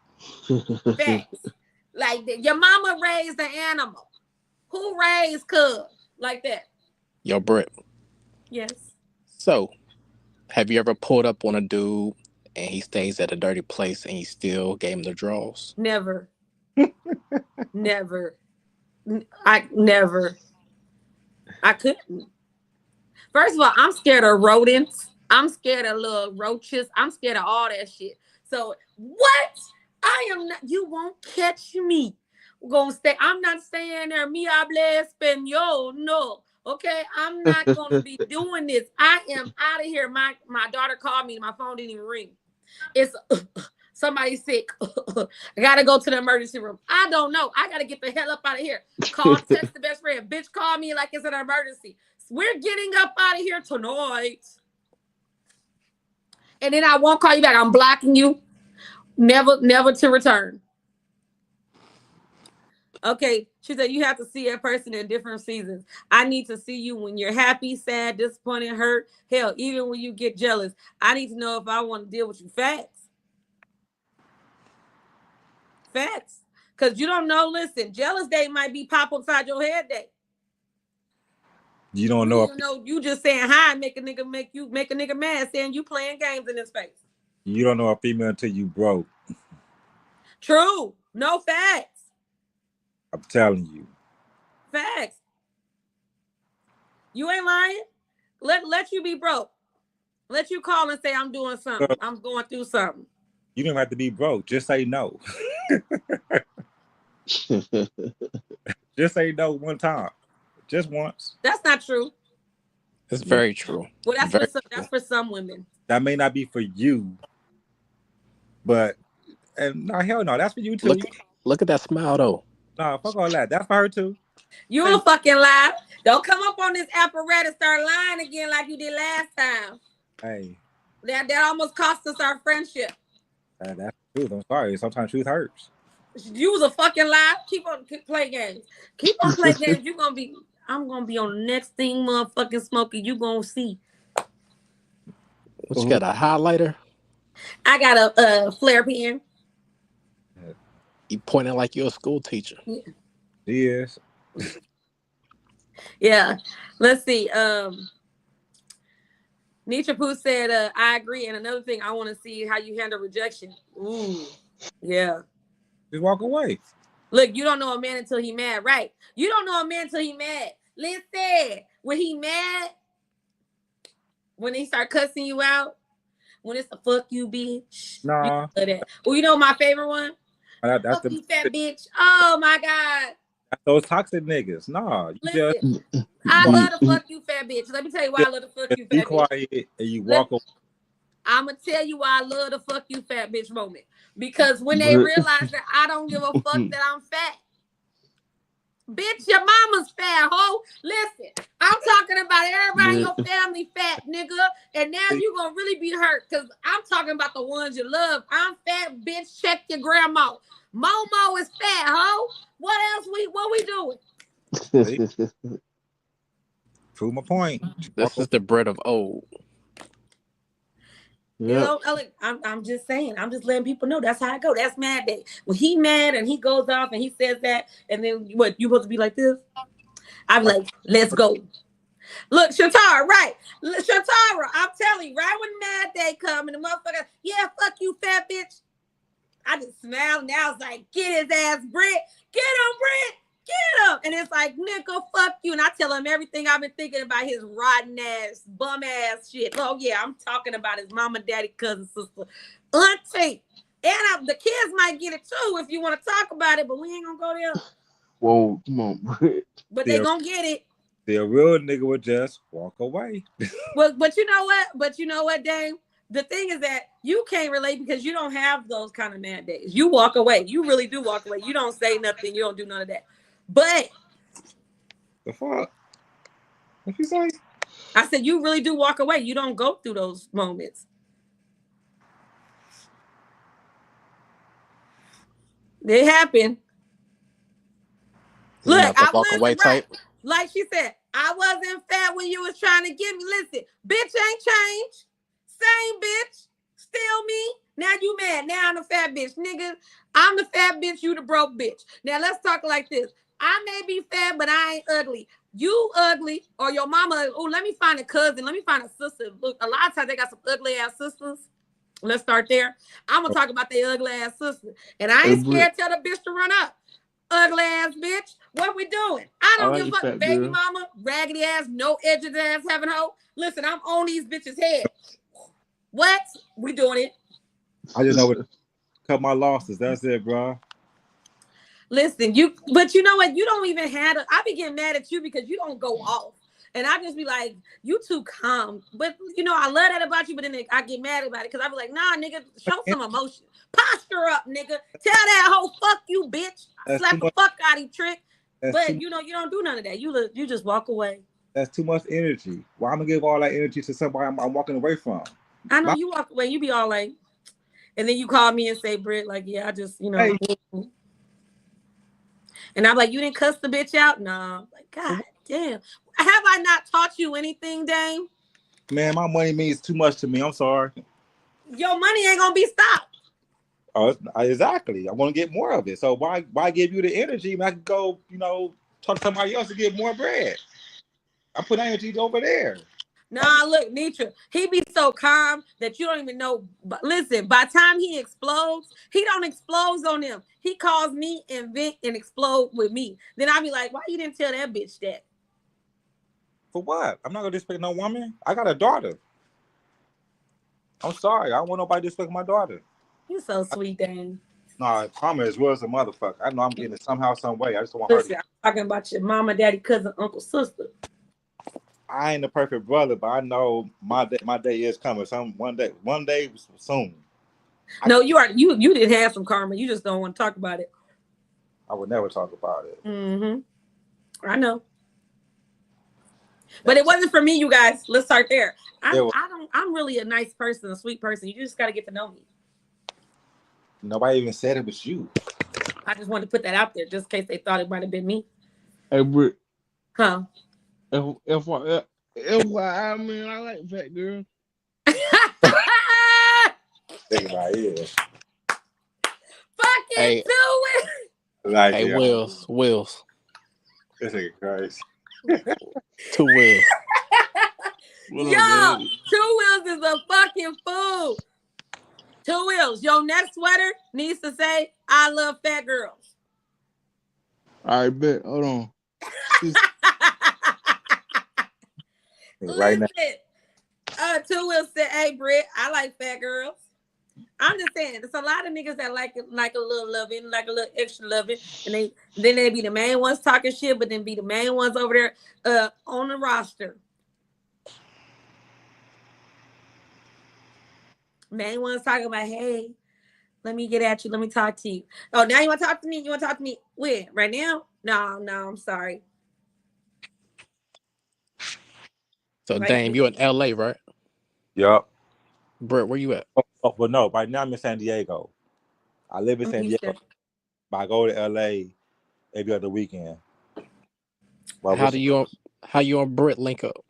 S3: Facts. Like your mama raised an animal. Who raised cub like that?
S4: Yo, Britt.
S3: Yes.
S4: So, have you ever pulled up on a dude and he stays at a dirty place and you still gave him the draws?
S3: Never. Never. Never. I couldn't. First of all, I'm scared of rodents. I'm scared of little roaches. I'm scared of all that shit. So what? I am not. You won't catch me. We're gonna stay. I'm not staying there. Me habla español. No. Okay. I'm not gonna be doing this. I am out of here. My daughter called me. My phone didn't even ring. It's somebody sick. I gotta go to the emergency room. I don't know. I gotta get the hell up out of here. Text the best friend. Bitch, call me like it's an emergency. We're getting up out of here tonight. And then I won't call you back. I'm blocking you. Never to return. Okay, she said you have to see a person in different seasons. I need to see you when you're happy, sad, disappointed, hurt. Hell, even when you get jealous. I need to know if I want to deal with you. Facts. Facts. Because you don't know, listen, jealous day might be pop upside your head day.
S9: You don't know.
S3: You just saying hi and make a nigga mad saying you playing games in his face.
S9: You don't know a female until you broke.
S3: True. No facts.
S9: I'm telling you.
S3: Facts. You ain't lying. Let you be broke. Let you call and say I'm doing something. I'm going through something.
S9: You don't have to be broke. Just say no. Just say no one time. Just once.
S3: That's not true.
S4: It's very true.
S3: Well, that's for some women. That
S9: may not be for you, but no, hell no, that's for you too.
S4: Look at that smile though.
S9: No, fuck all that. That's for her too.
S3: You a fucking lie. Don't come up on this apparatus, start lying again like you did last time.
S9: Hey.
S3: That almost cost us our friendship.
S9: That's the truth. I'm sorry. Sometimes truth hurts.
S3: You was a fucking lie. Keep on playing games. Keep on playing games. I'm gonna be on the next thing, motherfucking Smokey. You gonna see.
S4: What, you got a highlighter?
S3: I got a flare pen.
S4: You pointing like you're a school teacher.
S9: Yes.
S3: Yeah. Let's see. Nietzsche Pooh said, I agree. And another thing, I want to see how you handle rejection. Ooh, yeah.
S9: Just walk away.
S3: Look, you don't know a man until he mad, right? You don't know a man until he mad. Listen, when he mad, when he start cussing you out, when it's the fuck you, bitch.
S9: Nah.
S3: Well, you know my favorite one?
S9: That's
S3: fuck you, fat bitch. Oh, my God.
S9: Those toxic niggas. Nah.
S3: Listen, I love to fuck you, fat bitch. Let me tell you why I love to fuck you, fat bitch.
S9: Be quiet and you walk away.
S3: I'm going to tell you why I love the fuck you, fat bitch moment. Because when they realize that I don't give a fuck that I'm fat. Bitch, your mama's fat, ho. Listen, I'm talking about everybody in your family fat, nigga. And now you going to really be hurt because I'm talking about the ones you love. I'm fat, bitch. Check your grandma. Momo is fat, ho. What else what we doing?
S9: Prove my point.
S4: This is the bread of old.
S3: You know, I'm just saying. I'm just letting people know that's how I go. That's mad day. When he mad and he goes off and he says that, and then what? You supposed to be like this? I'm like, let's go. Look, Shatara, right? Shatara, I'm telling you, right when mad day come and the motherfucker, yeah, fuck you, fat bitch. I just smiled. Now it's like, get his ass, Britt. Get him, Britt. Get him. And it's like, nigga, fuck you. And I tell him everything I've been thinking about his rotten ass, bum ass shit. Oh, yeah, I'm talking about his mama, daddy, cousin, sister, auntie. And the kids might get it too if you want to talk about it, but we ain't going to go there.
S8: Whoa, come on.
S3: But they going to get it.
S9: The real nigga would just walk away.
S3: But you know what? But you know what, Dame? The thing is that you can't relate because you don't have those kind of mad days. You walk away. You really do walk away. You don't say nothing. You don't do none of that. But
S9: the fuck? What you say?
S3: I said you really do walk away. You don't go through those moments. They happen.
S4: You
S3: Look, I
S4: walk away type.
S3: Like she said, I wasn't fat when you was trying to get me. Listen, bitch ain't changed. Same bitch, still me. Now you mad. Now I'm the fat bitch. Nigga, I'm the fat bitch, you the broke bitch. Now let's talk like this. I may be fat, but I ain't ugly. You ugly, or your mama, oh, let me find a cousin. Let me find a sister. Look, a lot of times they got some ugly ass sisters. Let's start there. I'm going to talk about their ugly ass sister. And I ain't scared to tell the bitch to run up. Ugly ass bitch. What we doing? I don't give a fuck. Baby mama, raggedy ass, no edges ass having hoe. Listen, I'm on these bitches' head. What? We doing it.
S9: I just know what to cut my losses. That's it, bro.
S3: Listen, but you know what? You don't even have I be getting mad at you because you don't go off. And I just be like, you too calm. But, you know, I love that about you, but then I get mad about it because I be like, nah, nigga, show some emotion. Posture up, nigga. Tell that hoe, fuck you, bitch. Slap the fuck out of you, trick. But, you know, you don't do none of that. You just walk away.
S9: That's too much energy. Why I'm going to give all that energy to somebody I'm walking away from?
S3: I know you walk away. You be all like, and then you call me and say, Britt, like, yeah, I just, you know. Hey. And I'm like, you didn't cuss the bitch out? No. Like, God damn. Have I not taught you anything, Dame?
S9: Man, my money means too much to me. I'm sorry.
S3: Your money ain't going to be stopped.
S9: Oh, exactly. I want to get more of it. So why give you the energy when I can go, you know, talk to somebody else to get more bread? I put energy over there.
S3: Nah, look, Nitra, he be so calm that you don't even know. But listen, by the time he explodes, he don't explode on them. He calls me and vent and explode with me. Then I be like, why you didn't tell that bitch that?
S9: For what? I'm not gonna disrespect no woman. I got a daughter. I'm sorry. I don't want nobody to disrespect my daughter.
S3: You so sweet, Dan.
S9: Nah, karma as well as a motherfucker. I know I'm getting it somehow, some way. I just don't want her to.
S3: I'm talking about your mama, daddy, cousin, uncle, sister.
S9: I ain't the perfect brother, but I know my day is coming. One day soon.
S3: No, you did have some karma. You just don't want to talk about it.
S9: I would never talk about it.
S3: Mm-hmm. I know. But it wasn't for me, you guys. Let's start there. I'm really a nice person, a sweet person. You just got to get to know me.
S9: Nobody even said it was you.
S3: I just wanted to put that out there just in case they thought it might have been me.
S8: Hey, Britt.
S3: Huh?
S8: If I mean, I like fat girl.
S9: Think about it.
S3: Fucking do it.
S4: Like, hey, Wills.
S9: This nigga Christ.
S4: 2 Wills.
S3: Yo, Two Wheels is a fucking fool. Two Wheels, your next sweater needs to say, I love fat girls.
S8: All right, bet. Hold on.
S3: Right now. Two Wheels said, hey, Britt, I like fat girls. I'm just saying, there's a lot of niggas that like a little loving, like a little extra loving, and then they be the main ones talking shit, but then be the main ones over there on the roster. Main ones talking about, hey, let me get at you, let me talk to you. Oh, now you want to talk to me? You want to talk to me? When? Right now? No, I'm sorry.
S4: So, right, Dame, you in LA, right?
S9: Yup.
S4: Brett, where you at?
S9: But no, right now I'm in San Diego. I live in San Diego, but I go to LA every other weekend.
S4: Well, how you on Brett link up?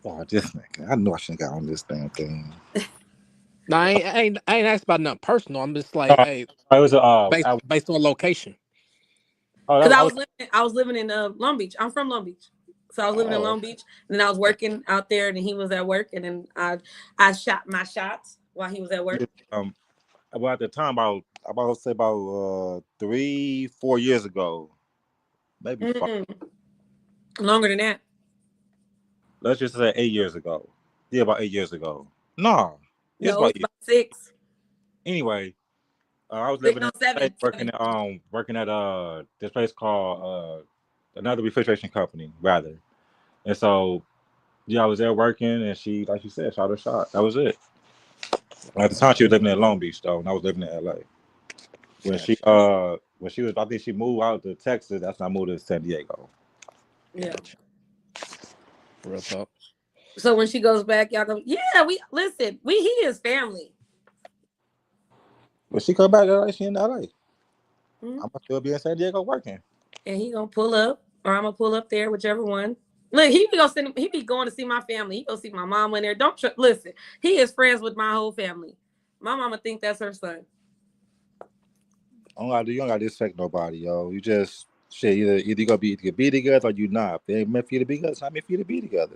S9: Oh, this nigga. I know I shouldn't got on this damn thing.
S4: No, I ain't asked about nothing personal. I'm just like, hey, it was based on location.
S3: Because I was living in Long Beach. I'm from Long Beach. So I was living in Long Beach, and then I was working out there, and he was at work, and then I shot my shots while he was at work.
S9: Well, at the time, about 3-4 years ago, maybe 5.
S3: Longer than that.
S9: Let's just say 8 years ago. Yeah, about 8 years ago. No,
S3: it's about 6.
S9: Anyway, I was living working at this place called another refrigeration company, rather. And so, yeah, I was there working, and she, like you said, shot her shot. That was it. At the time, she was living in Long Beach, though, and I was living in LA. When she was, I think she moved out to Texas. That's when I moved to San Diego.
S3: Yeah.
S4: Real talk.
S3: So when she goes back, y'all go, yeah, he is family.
S9: When she come back, she in LA. I'm gonna still be in San Diego working.
S3: And he gonna pull up, or I'm gonna pull up there, whichever one. Look, he be going to see my family. He go see my mom in there. Listen, he is friends with my whole family. My mama think that's her son.
S9: You don't gotta disrespect nobody, yo. You just shit. Either you gonna be together or you not. If they ain't meant for you to be together, it's not meant for you to be together.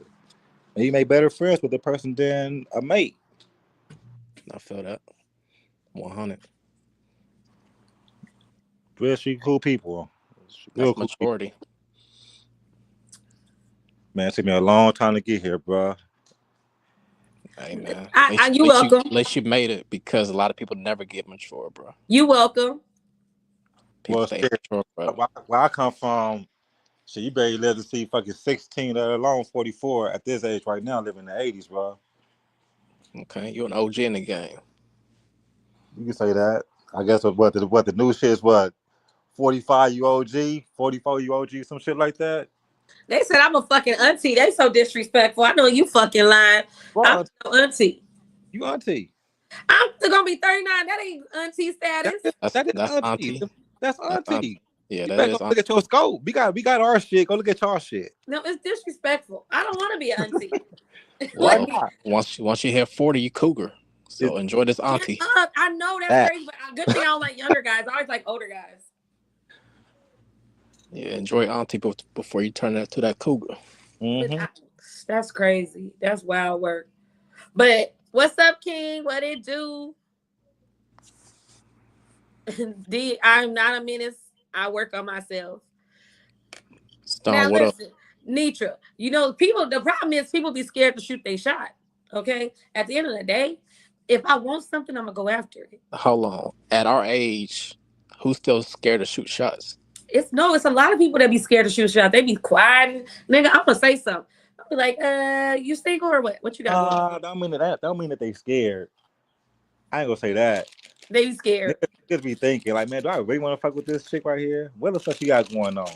S9: And you make better friends with the person than a mate.
S4: I feel that. 100.
S9: Real street cool people.
S4: Real cool majority.
S9: Man, it took me a long time to get here, bro.
S4: Hey, man.
S3: You welcome.
S4: At least you made it, because a lot of people never get mature, bro.
S3: You welcome.
S9: People mature, bro. Where I come from, shit, you barely live to see fucking 16, let alone 44 at this age right now, living in the 80s, bro.
S4: Okay, you're an OG in the game.
S9: You can say that. I guess what the new shit is, what, 45 you OG, 44 you OG, some shit like that.
S3: They said I'm a fucking auntie. They so disrespectful. I know you fucking lying. Bro, I'm no auntie.
S9: You auntie.
S3: I'm still gonna be 39. That ain't auntie status.
S9: That's auntie. That's auntie.
S4: Yeah, that is.
S9: Look at your scope. We got our shit. Go look at y'all shit.
S3: No, it's disrespectful. I don't want to be an auntie.
S4: Well, once you hit 40, you cougar. So enjoy this auntie.
S3: I know that's crazy, but good thing I don't like younger guys. I always like older guys.
S4: Yeah, enjoy auntie before you turn to that cougar.
S3: Mm-hmm. That's crazy. That's wild work. But what's up, King? What it do? I'm not a menace. I work on myself.
S4: Stone,
S3: now
S4: what
S3: listen, up? Nitra, the problem is people be scared to shoot their shot. Okay? At the end of the day, if I want something, I'm gonna go after it.
S4: Hold on. At our age, who's still scared to shoot shots?
S3: It's a lot of people that be scared to shoot shots. They be quiet. Nigga, I'm gonna say something. I'll be like, you single or what? What you got?
S9: Don't mean that they scared. I ain't gonna say that.
S3: They be scared.
S9: Just be thinking, like, man, do I really want to fuck with this chick right here? What the fuck you got going on?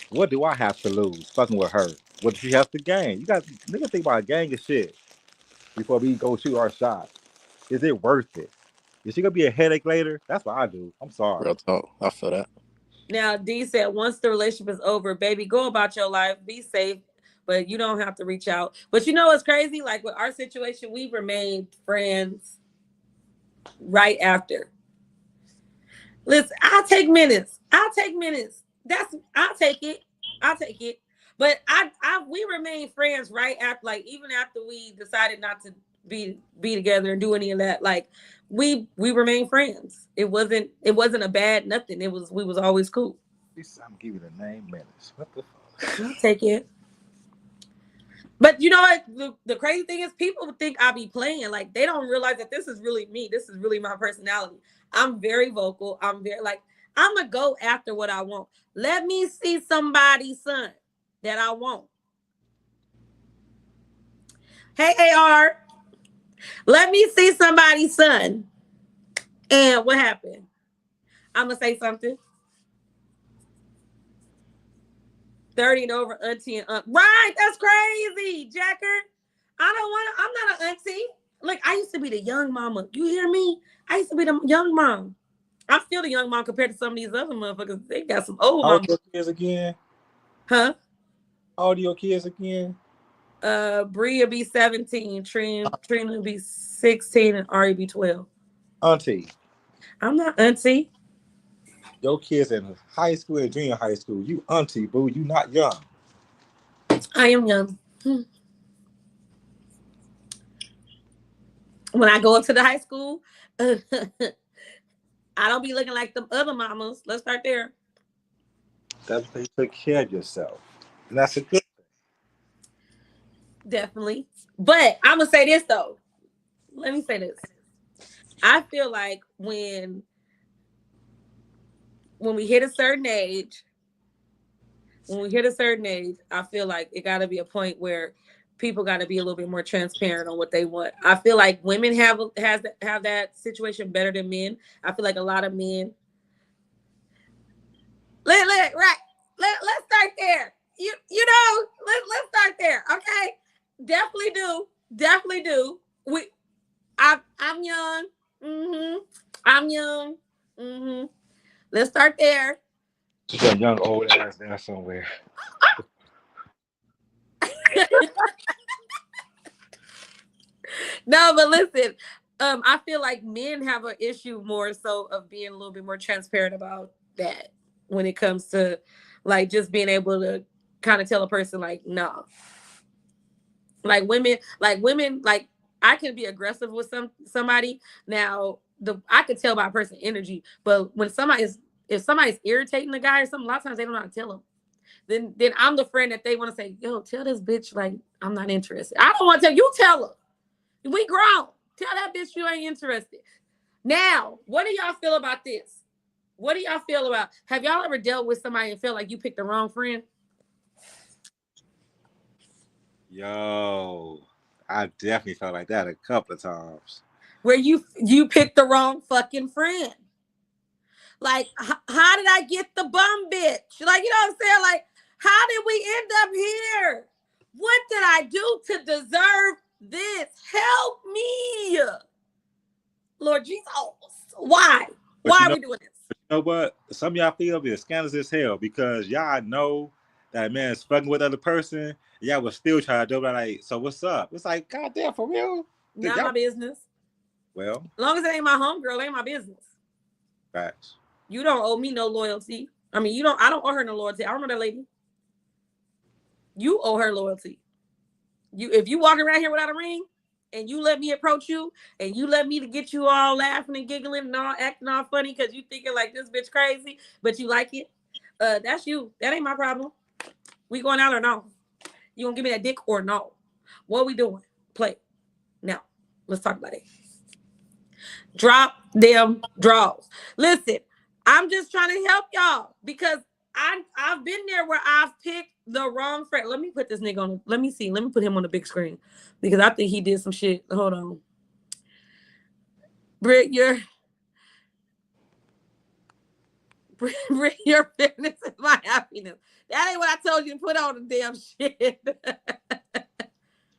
S9: What do I have to lose fucking with her? What does she have to gain? You got nigga think about a gang of shit before we go shoot our shot. Is it worth it? Is she gonna be a headache later? That's what I do. I'm sorry.
S4: Real talk. I feel that.
S3: Now, D said, once the relationship is over, baby, go about your life, be safe, but you don't have to reach out. But you know what's crazy? Like with our situation, we remained friends right after. Listen, I'll take minutes. I'll take it. But we remain friends right after, like, even after we decided not to be together and do any of that. Like, we remain friends. It wasn't a bad nothing. We was always cool.
S9: I'm giving the name Menace. What the fuck?
S3: I'll take it. But you know what? The crazy thing is, people think I be playing. Like, they don't realize that this is really me. This is really my personality. I'm very vocal. I'm gonna go after what I want. Let me see somebody's son that I want. Hey, AR. Let me see somebody's son. And what happened? I'm gonna say something. 30 and over, auntie and uncle. Right, that's crazy, Jacker. I'm not an auntie. Look, I used to be the young mama. You hear me? I used to be the young mom. I'm still the young mom compared to some of these other motherfuckers. They got some old
S9: moms. How old are your kids again?
S3: Huh?
S9: How old are your kids again?
S3: Bria will be 17, Trina will be 16, and Ari be 12.
S9: Auntie.
S3: I'm not auntie.
S9: Your kids in high school and junior high school. You auntie, boo. You not young.
S3: I am young. When I go up to the high school, I don't be looking like the other mamas. Let's start there.
S9: That's because you took care of yourself. And that's a good thing.
S3: Definitely. But I'm going to say this, though. Let me say this. I feel like when we hit a certain age, I feel like it got to be a point where people got to be a little bit more transparent on what they want. I feel like women have that situation better than men. I feel like a lot of men. Let's start there. Let's start there. Okay, definitely do. I'm young. I'm young. Let's start there.
S9: She's a young old ass there somewhere.
S3: No, but listen, I feel like men have an issue more so of being a little bit more transparent about that when it comes to like just being able to kind of tell a person like, no. Like women, like I can be aggressive with somebody. Now, I could tell by a person's energy, but when if somebody's irritating the guy or something, a lot of times they don't know how to tell them. Then I'm the friend that they want to say, yo, tell this bitch like I'm not interested. I don't want to tell you, tell her. We grown. Tell that bitch you ain't interested. Now, what do y'all feel about this? What do y'all feel about? Have y'all ever dealt with somebody and felt like you picked the wrong friend?
S9: Yo, I definitely felt like that a couple of times.
S3: Where you picked the wrong fucking friend. Like, how did I get the bum bitch? Like, you know what I'm saying? Like, how did we end up here? What did I do to deserve this? Help me. Lord Jesus. Why? Why are we doing this?
S9: You know what? Some of y'all feel be scandalous as hell because y'all know that man is fucking with other person. Y'all will still try to do it. Like, so what's up? It's like, goddamn, for real?
S3: Not my business.
S9: Well,
S3: as long as it ain't my homegirl, it ain't my business.
S9: Facts.
S3: You don't owe me no loyalty. I mean, I don't owe her no loyalty. I don't know that lady. You owe her loyalty. If you walk around here without a ring and you let me approach you and you let me to get you all laughing and giggling and all acting all funny because you thinking like this bitch crazy, but you like it, that's you. That ain't my problem. We going out or no? You gonna give me that dick or no? What are we doing? Play. Now, let's talk about it. Drop them draws. Listen, I'm just trying to help y'all because I've been there where I've picked the wrong friend. Let me put this nigga on. Let me see. Let me put him on the big screen because I think he did some shit. Hold on. Britt, your fairness is my happiness. That ain't what I told you to put on the damn shit.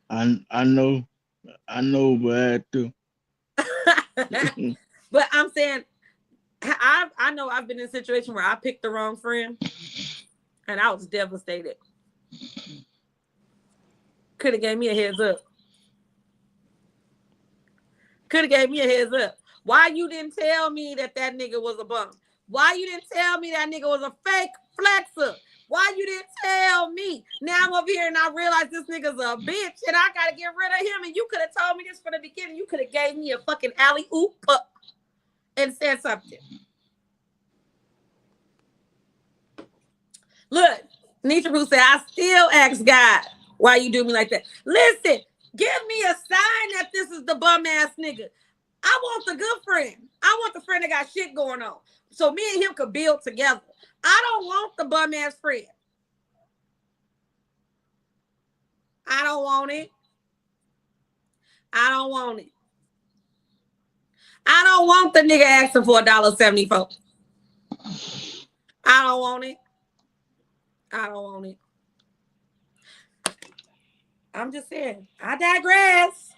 S8: I know, but I had to.
S3: But I'm saying, I know I've been in a situation where I picked the wrong friend, and I was devastated. Could have gave me a heads up. Why you didn't tell me that nigga was a bum? Why you didn't tell me that nigga was a fake flexer? Why you didn't tell me? Now I'm over here and I realize this nigga's a bitch and I gotta get rid of him. And you could have told me this from the beginning. You could have gave me a fucking alley-oop and said something. Look, Nietzsche Bruce said, I still ask God why you do me like that. Listen, give me a sign that this is the bum ass nigga. I want the good friend. I want the friend that got shit going on. So me and him could build together. I don't want the bum ass friend. I don't want it. I don't want it. I don't want the nigga asking for $1.74. I don't want it. I don't want it. I'm just saying. I digress.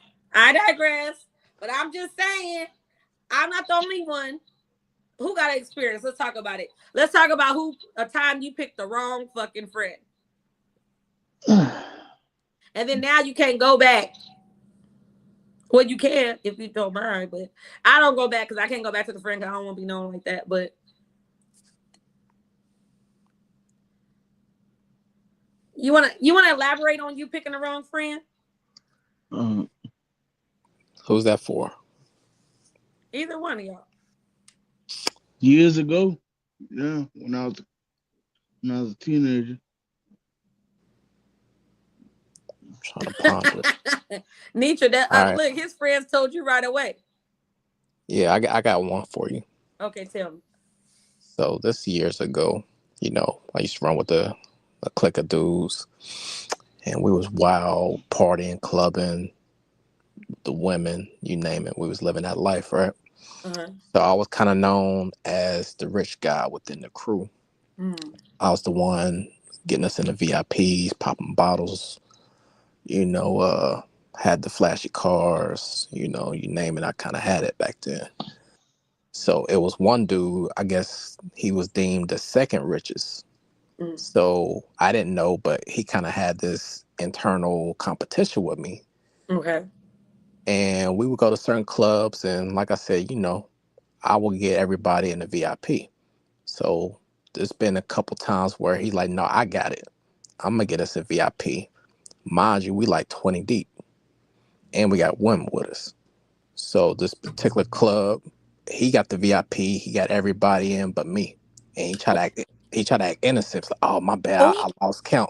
S3: But I'm just saying, I'm not the only one who got experience. Let's talk about it. Let's talk about a time you picked the wrong fucking friend. And then now you can't go back. Well, you can if you don't mind, but I don't go back because I can't go back to the friend because I don't want to be known like that. But you wanna elaborate on you picking the wrong friend?
S4: Who's that for?
S3: Either one of y'all.
S8: Years ago, yeah, when I was a teenager.
S4: I'm trying to ponder.
S3: Nietzsche, look, his friends told you right away.
S4: Yeah, I got one for you.
S3: Okay, tell me.
S4: So this years ago, I used to run with a clique of dudes, and we was wild, partying, clubbing, the women, you name it. We was living that life, right? Uh-huh. So I was kind of known as the rich guy within the crew. I was the one getting us in the VIPs, popping bottles, had the flashy cars, you name it. I kind of had it back then. So it was one dude, I guess he was deemed the second richest. So I didn't know, but he kind of had this internal competition with me.
S3: Okay.
S4: And we would go to certain clubs, and like I said, I would get everybody in the VIP. So there's been a couple times where he's like, no, I got it. I'm going to get us a VIP. Mind you, we like 20 deep. And we got women with us. So this particular club, he got the VIP. He got everybody in but me. And he tried to act innocent. Like, oh, my bad. I lost count.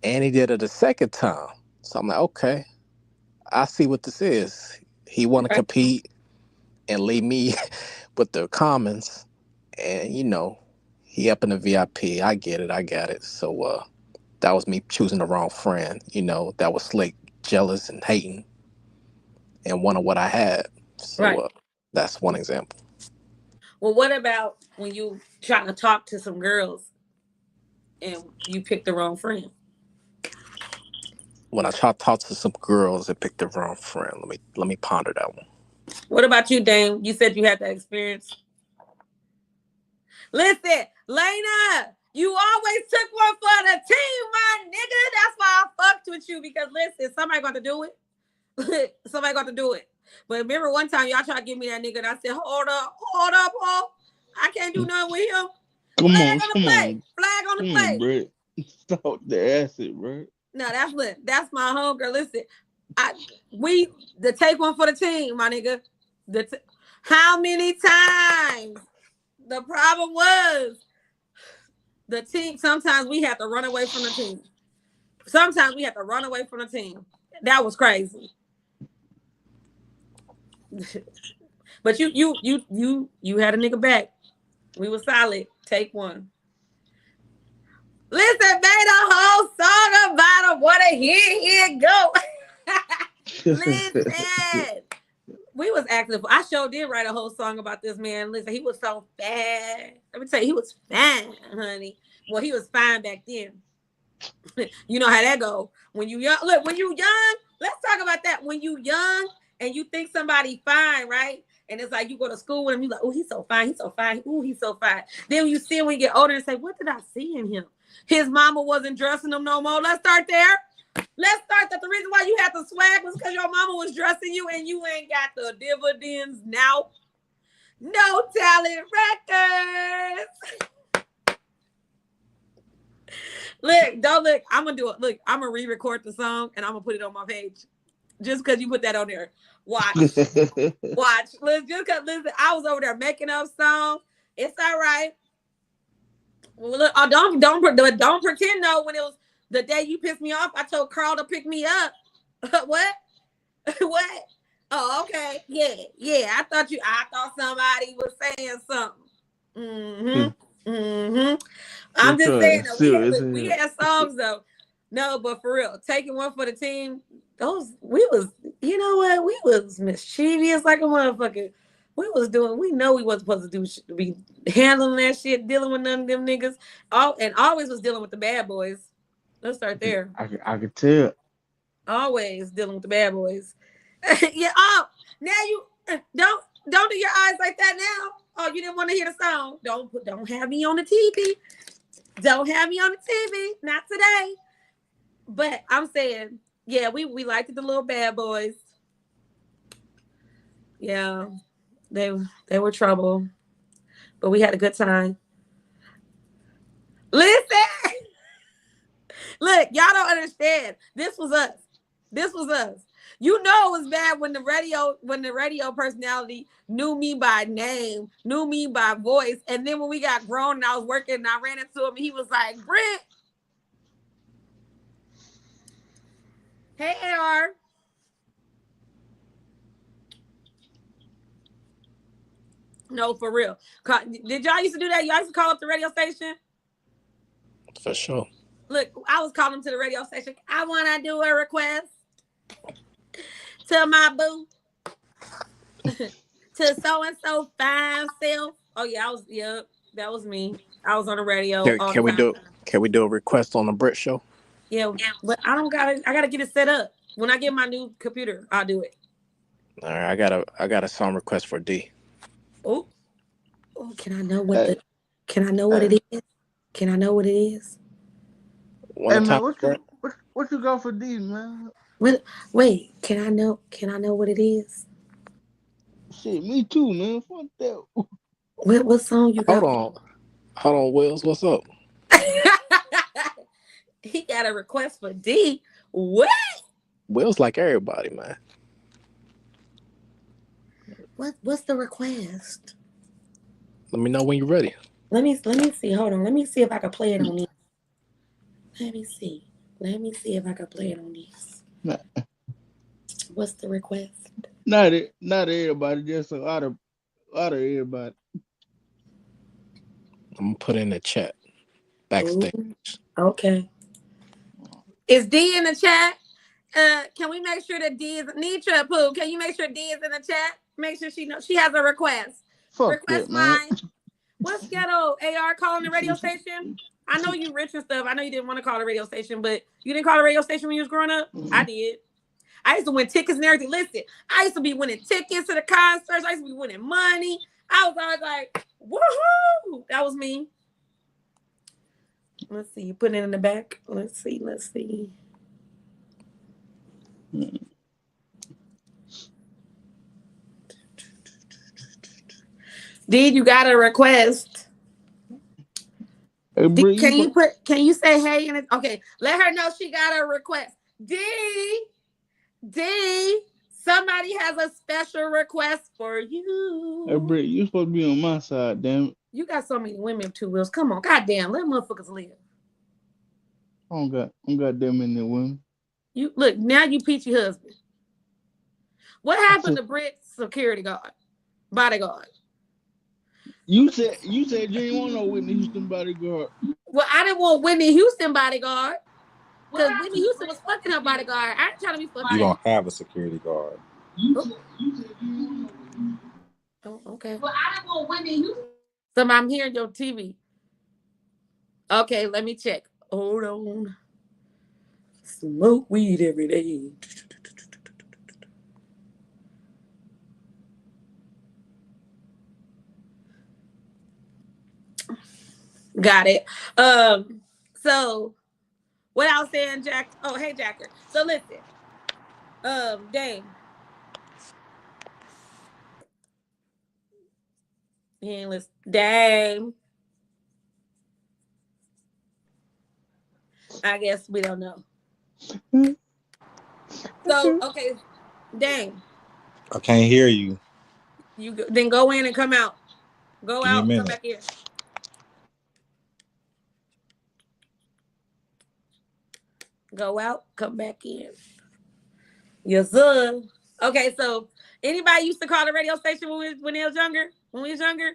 S4: And he did it a second time. So I'm like, okay, I see what this is. He want to compete and leave me with the commons. And, he up in the VIP. I get it. I got it. So that was me choosing the wrong friend, that was slick, jealous, and hating and wanted what I had. So that's one example.
S3: Well, what about when you trying to talk to some girls and you pick the wrong friend?
S4: When I try to talk to some girls and pick the wrong friend, let me ponder that one. What
S3: about you, Dame? You said you had that experience. Listen, Lena, you always took one for the team, my nigga. That's why I fucked with you because listen, somebody got to do it. Somebody got to do it. But remember one time y'all tried to give me that nigga and I said, hold up, Paul. I can't do nothing with him. Flag on the play.
S8: Bro. Stop the acid, bro.
S3: No, that's my homegirl. Listen, the take one for the team, my nigga. How many times? The problem was the team. Sometimes we have to run away from the team. That was crazy. But you had a nigga back. We were solid. Take one. Listen, made a whole song about him. What a here go. Listen. We was active. I sure did write a whole song about this man. Listen, he was so fat. Let me tell you, he was fine, honey. Well, he was fine back then. You know how that go. When you young, look, when you young, let's talk about that. When you young and you think somebody fine, right? And it's like you go to school with him, you like, oh, he's so fine, Ooh, he's so fine. Then when you see him when you get older and say, what did I see in him? His mama wasn't dressing him no more. Let's start there. Let's start that the reason why you had the swag was because your mama was dressing you and you ain't got the dividends now. No Talent Records. don't look. I'm gonna do it. Look, I'm gonna re-record the song and I'm gonna put it on my page. Just because you put that on there. Watch. Watch. Listen, just because I was over there making up songs. It's all right. Well, look, don't pretend though. When it was the day you pissed me off, I told Carl to pick me up. What? What? Oh, okay. Yeah. I thought somebody was saying something. I'm just saying that we had songs though. No, but for real, taking one for the team. We was mischievous like a motherfucker. We know we wasn't supposed to be handling that shit, dealing with none of them niggas. And always was dealing with the bad boys. Let's start there.
S8: I could tell.
S3: Always dealing with the bad boys. Yeah. Oh, now you don't do your eyes like that now. Oh, you didn't want to hear the song. Don't have me on the TV. Don't have me on the TV. Not today. But I'm saying, yeah, we liked the little bad boys. Yeah, they were trouble, but we had a good time. Listen, look, y'all don't understand. This was us. You know it was bad when the radio personality knew me by name, knew me by voice, and then when we got grown and I was working and I ran into him, and he was like, "Britt, hey AR." No, for real. Did y'all used to do that? Y'all used to call up the radio station?
S4: For sure.
S3: Look, I was calling to the radio station. I want to do a request to my boo, to so-and-so fine self. Oh, yeah, that was me. I was on the radio.
S4: Can we do a request on the Brit Show?
S3: Yeah, but I gotta get it set up. When I get my new computer, I'll do it.
S4: All right, I got a song request for D.
S3: Oh, can I know what it is? Can I know what it is?
S8: Hey man, what you got for D, man?
S3: Wait, can I know what it is?
S8: Shit, me too, man. Fuck that.
S3: What song you got?
S4: Hold on, Wills, what's up?
S3: He got a request for D. What?
S4: Wills like everybody, man.
S3: What's the request?
S4: Let me know when you're ready.
S3: Let me see. Hold on. Let me see if I can play it on this. Let me see if I can play it on this.
S8: Nah.
S3: What's the request?
S8: Not everybody, just a lot of everybody.
S4: I'm gonna put in the chat backstage.
S3: Ooh, okay. Is D in the chat? Can we make sure that D is Nitra Pooh? Can you make sure D is in the chat? Make sure she knows she has a request.
S8: Fuck
S3: request
S8: that, man.
S3: mine. What's ghetto? AR calling the radio station? I know you rich and stuff. I know you didn't want to call the radio station, but you didn't call the radio station when you was growing up? Mm-hmm. I did. I used to win tickets and everything. Listen, I used to be winning tickets to the concerts. I used to be winning money. I was always like, woohoo! That was me. Let's see. Put it in the back. Let's see. Did you got a request?
S8: Hey,
S3: can you say hey? Okay, let her know she got a request. D, somebody has a special request for you.
S8: Hey, Britt, you supposed to be on my side, damn it.
S3: You got so many women, 2 wheels. Come on, goddamn, let motherfuckers live.
S8: I don't got that many women.
S3: You look now. You peachy husband. What happened to Britt's security guard, bodyguard?
S8: You said you didn't want no Whitney Houston bodyguard.
S3: Well, I didn't want Whitney Houston bodyguard because Whitney Houston was fucking her bodyguard. I ain't trying to be fucking.
S9: You don't have a security guard.
S3: Oh, okay. Well, I didn't want Whitney Houston. So I'm hearing your TV. Okay, let me check. Hold on. Smoke weed every day. Got it. So what I was saying, Jack. Oh, hey, Jacker. So listen. Dame. And let's Dame. I guess we don't know. So, okay, dang.
S9: I can't hear you.
S3: Then go in and come out. Go
S9: Give me a
S3: out,
S9: minute.
S3: come back in. Go out, come back in. Yes, sir. Okay, so anybody used to call the radio station when they was younger? When we was younger?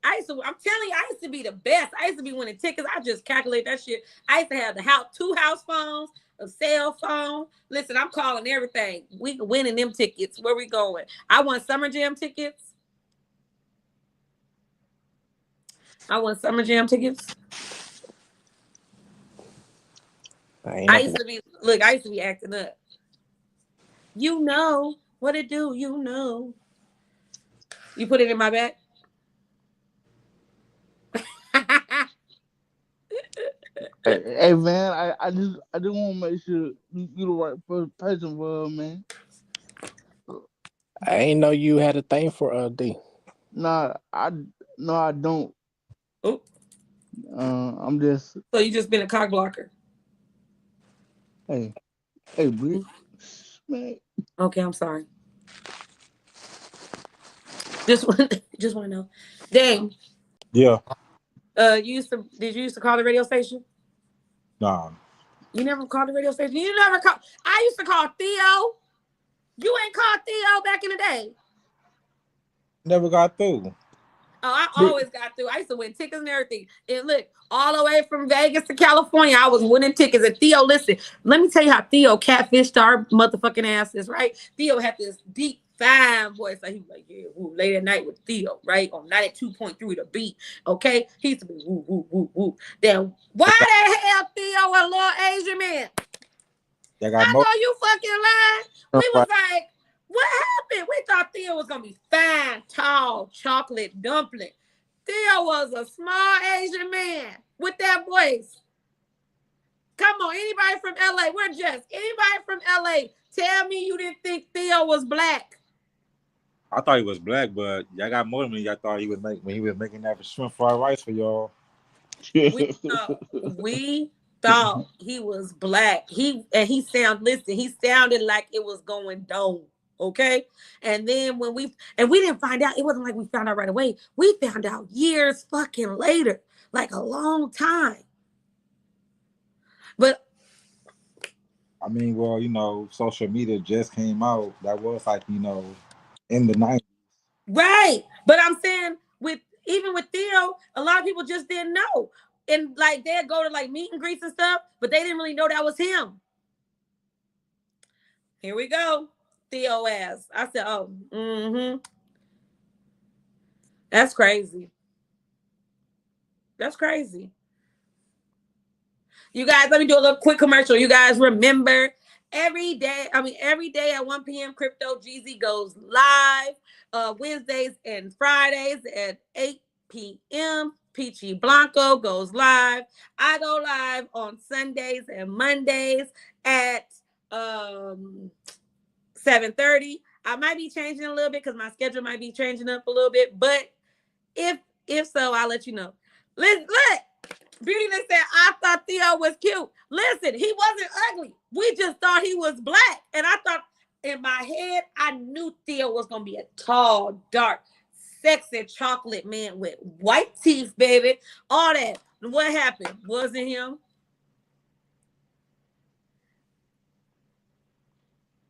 S3: I'm telling you, I used to be the best. I used to be winning tickets. I just calculate that shit. I used to have two house phones, a cell phone. Listen, I'm calling everything. We winning them tickets. Where we going? I won Summer Jam tickets. I used to be acting up. You know what it do, you know. You put it in my bag?
S8: Hey man, I just want to make sure you the right person for her, man.
S4: I ain't know you had a thing for D.
S8: Nah, I don't.
S3: Oh.
S8: I'm just.
S3: So you just been a cock blocker?
S8: Hey, Britt. Man.
S3: Okay, I'm sorry. Just want to know. Dang.
S9: Yeah.
S3: Did you used to call the radio station?
S9: Nah.
S3: You never called the radio station? You never called? I used to call Theo. You ain't called Theo back in the day.
S9: Never got through.
S3: Oh, I always got through. I used to win tickets and everything. And look, all the way from Vegas to California, I was winning tickets. And Theo, listen, let me tell you how Theo catfished our motherfucking asses, right? Theo had this deep, fine voice. Like, he was like, yeah, woo, late at night with Theo, right? On 92.3 The Beat, okay? He used to be woo, woo, woo, woo. Then why the hell Theo a little Asian man? I know you fucking lying. We was like, what happened? We thought Theo was going to be fine, tall, chocolate dumpling. Theo was a small Asian man with that voice. Come on, anybody from LA? Anybody from LA, tell me you didn't think Theo was black.
S9: I thought he was black, but y'all got more than me. Y'all thought he was when he was making that shrimp fried rice for y'all.
S3: We thought he was black. He sounded like it was going down. Okay. And then we didn't find out, it wasn't like we found out right away. We found out years fucking later, like a long time. But
S9: I mean, well, social media just came out. That was like, in the 90s.
S3: Right. But I'm saying even with Theo, a lot of people just didn't know. And like they'd go to like meet and greets and stuff, but they didn't really know that was him. Here we go. Theo ass. I said, oh, That's crazy. That's crazy. You guys, let me do a little quick commercial. You guys remember every day at 1 p.m. Crypto Jeezy goes live Wednesdays and Fridays at 8 p.m. Peachy Blanco goes live. I go live on Sundays and Mondays at 7:30. I might be changing a little bit because my schedule might be changing up a little bit. But if so, I'll let you know. Look, Beauty said, I thought Theo was cute. Listen, he wasn't ugly. We just thought he was black. And I thought in my head, I knew Theo was going to be a tall, dark, sexy chocolate man with white teeth, baby. All that. What happened? Wasn't him.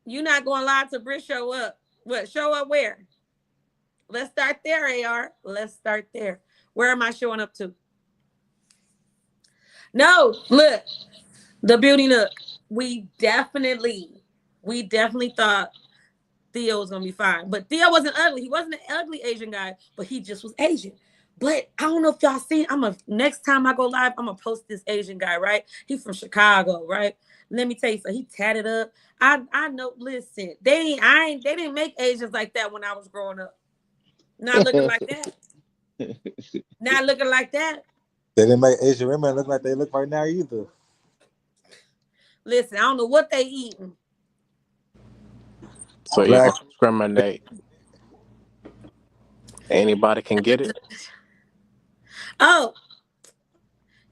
S3: You're not going to lie to Britt show up. What? Show up where? Let's start there, AR. Let's start there. Where am I showing up to? No, look. The Beauty Nook. We definitely thought Theo was going to be fine. But Theo wasn't ugly. He wasn't an ugly Asian guy, but he just was Asian. But I don't know if y'all seen, next time I go live, I'm going to post this Asian guy, right? He's from Chicago, right? Let me tell you, so he tatted up. I know, listen, they didn't make Asians like that when I was growing up. Not looking like that. Not looking like that.
S9: They didn't make Asian women look like they look right now either.
S3: Listen, I don't know what they eating.
S4: So you don't discriminate. Anybody can get it.
S3: Oh,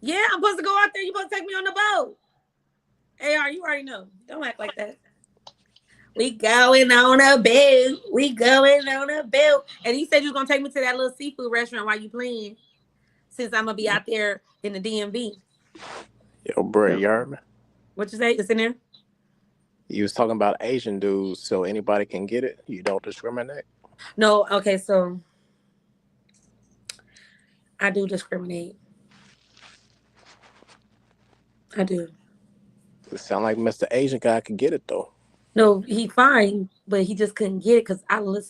S3: yeah, I'm supposed to go out there. You're supposed to take me on the boat. AR, you already know. Don't act like that. We going on a boat. We going on a boat. And he said you was gonna take me to that little seafood restaurant while you playing. Since I'm gonna be out there in the DMV.
S4: Yo, bro, you heard me?
S3: What you say? It's in there?
S4: You was talking about Asian dudes, so anybody can get it. You don't discriminate.
S3: No, okay, so I do discriminate. I do.
S4: It sound like Mr. Asian guy could get it though.
S3: No, he fine, but he just couldn't get it because I love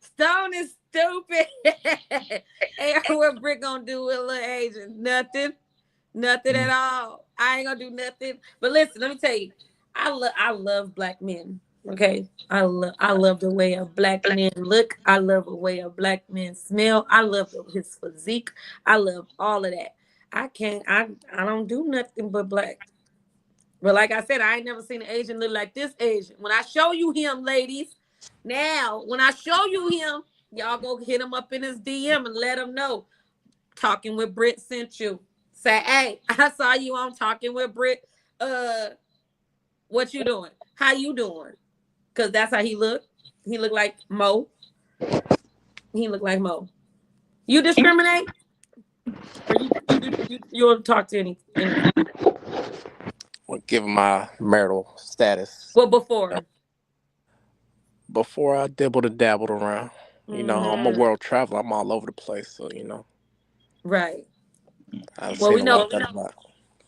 S3: Stone is stupid. Hey, what Brick gonna do with a little Asian? Nothing at all. I ain't gonna do nothing. But listen, let me tell you, I love black men. Okay, I love the way a black man look. I love the way a black man smell. I love his physique. I love all of that. I don't do nothing but black. But like I said, I ain't never seen an Asian look like this Asian. When I show you him, ladies, now when I show you him, y'all go hit him up in his DM and let him know. Talking with Brit sent you. Say, hey, I saw you on Talking with Brit. What you doing? How you doing? Because that's how he looked. He looked like Mo. He looked like Mo. You discriminate? Or you want to talk to any?
S4: Well, given my marital status.
S3: Well, before
S4: I dibbled and dabbled around. You know, I'm a world traveler. I'm all over the place, so you know.
S3: Right.
S4: Well,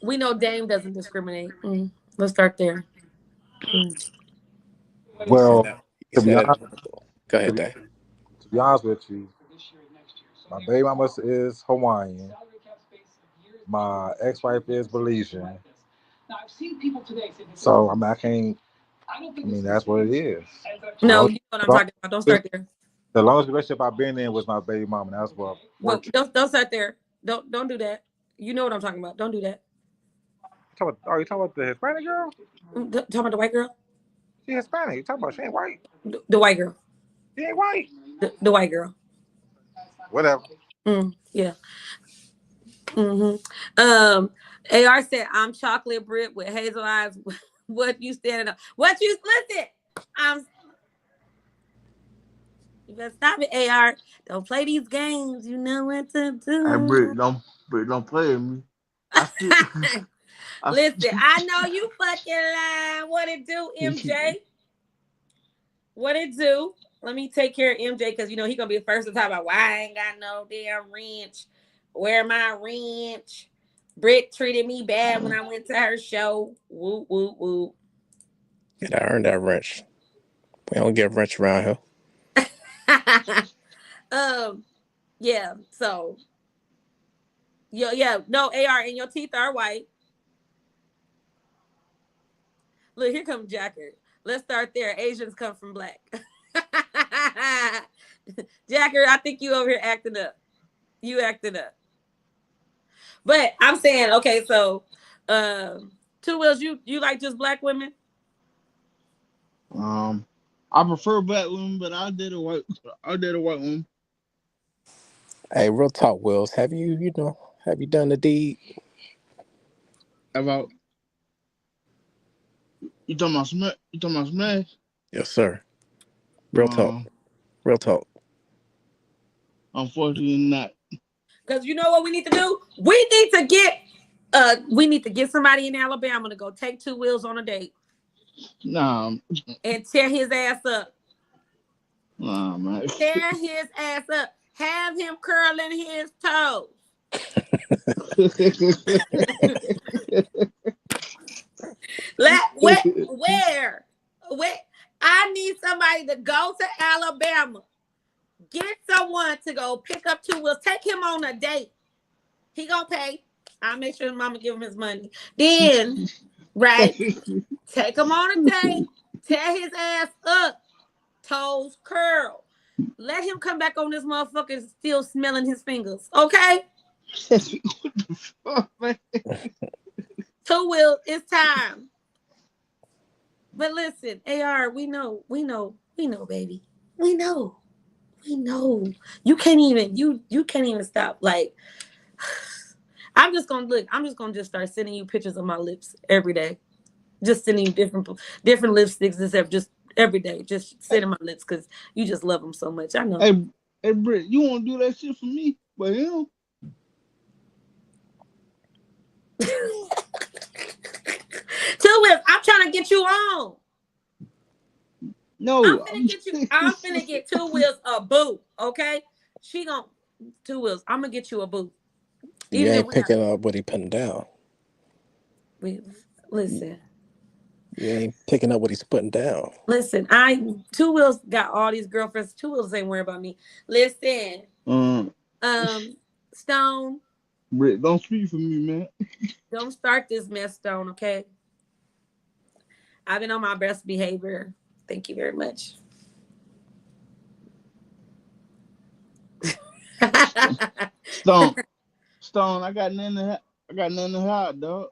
S4: we know
S3: Dame doesn't discriminate. Let's start there.
S9: Well,
S4: go ahead, Dave.
S9: To be honest with you, my baby mama is Hawaiian. My ex-wife is Belizean. So I mean, that's what it is.
S3: No, you know what I'm talking about. Don't start there.
S9: The longest relationship I've been in was my baby mama. That's what.
S3: Well, don't start there. Don't do that. You know what I'm talking about. Don't do that.
S9: Are you talking about the Hispanic girl?
S3: Talking about the white girl?
S9: She Hispanic. You talking about she ain't white?
S3: The white girl.
S9: She ain't white.
S3: The white girl.
S9: Whatever.
S3: Yeah. AR said, I'm chocolate Brit with hazel eyes. What you standing up? What you listen? You better stop it, AR. Don't play these games. You know what to do.
S8: Hey, Brit, don't play with me.
S3: Listen, I know you fucking lying. What it do, MJ? What it do? Let me take care of MJ because you know he gonna be the first to talk about why I ain't got no damn wrench. Where my wrench? Britt treated me bad when I went to her show. Woo, woo, woo.
S4: Yeah, I earned that wrench. We don't get wrench around here.
S3: Yeah, so yeah, no, AR, and your teeth are white. Look, here comes Jacker. Let's start there. Asians come from black. Jacker, I think you over here acting up. You acting up. But I'm saying, okay, so Two Wheels, you like just black women?
S8: I prefer black women, but I did a white woman.
S4: Hey, real talk, Wills. Have you done the deed?
S8: About you talking about smash?
S4: Yes, sir. Real talk.
S8: Unfortunately, not.
S3: Because you know what we need to do? We need to get somebody in Alabama to go take Two Wheels on a date.
S8: Nah.
S3: And tear his ass up.
S8: Nah, man.
S3: Tear his ass up. Have him curling his toes. Where? I need somebody to go to Alabama. Get someone to go pick up Two Wheels. Take him on a date. He gonna pay. I'll make sure his mama give him his money. Then, right? Take him on a date. Tear his ass up. Toes curl. Let him come back on this motherfucker still smelling his fingers. Okay?
S8: What the fuck, man?
S3: Two Wheels, it's time. But listen, AR, we know, baby. We know. I know. You can't even stop. Like, I'm just gonna start sending you pictures of my lips every day. Just sending you different lipsticks, just every day. Just sending my lips because you just love them so much. I know.
S8: Hey, Britt, you want to do that shit for me? But him?
S3: Two Whips, I'm trying to get you on.
S8: No,
S3: I'm finna get Two Wheels a boo. Okay, Two Wheels. I'm gonna get you a boo.
S4: You ain't picking up what he putting down.
S3: Listen.
S4: You ain't picking up what he's putting down.
S3: Listen, Two Wheels got all these girlfriends. Two Wheels ain't worried about me. Listen, Stone.
S8: Britt, don't speak for me, man.
S3: Don't start this mess, Stone. Okay. I've been on my best behavior. Thank you very much.
S8: Stone, I got nothing to hide, dog.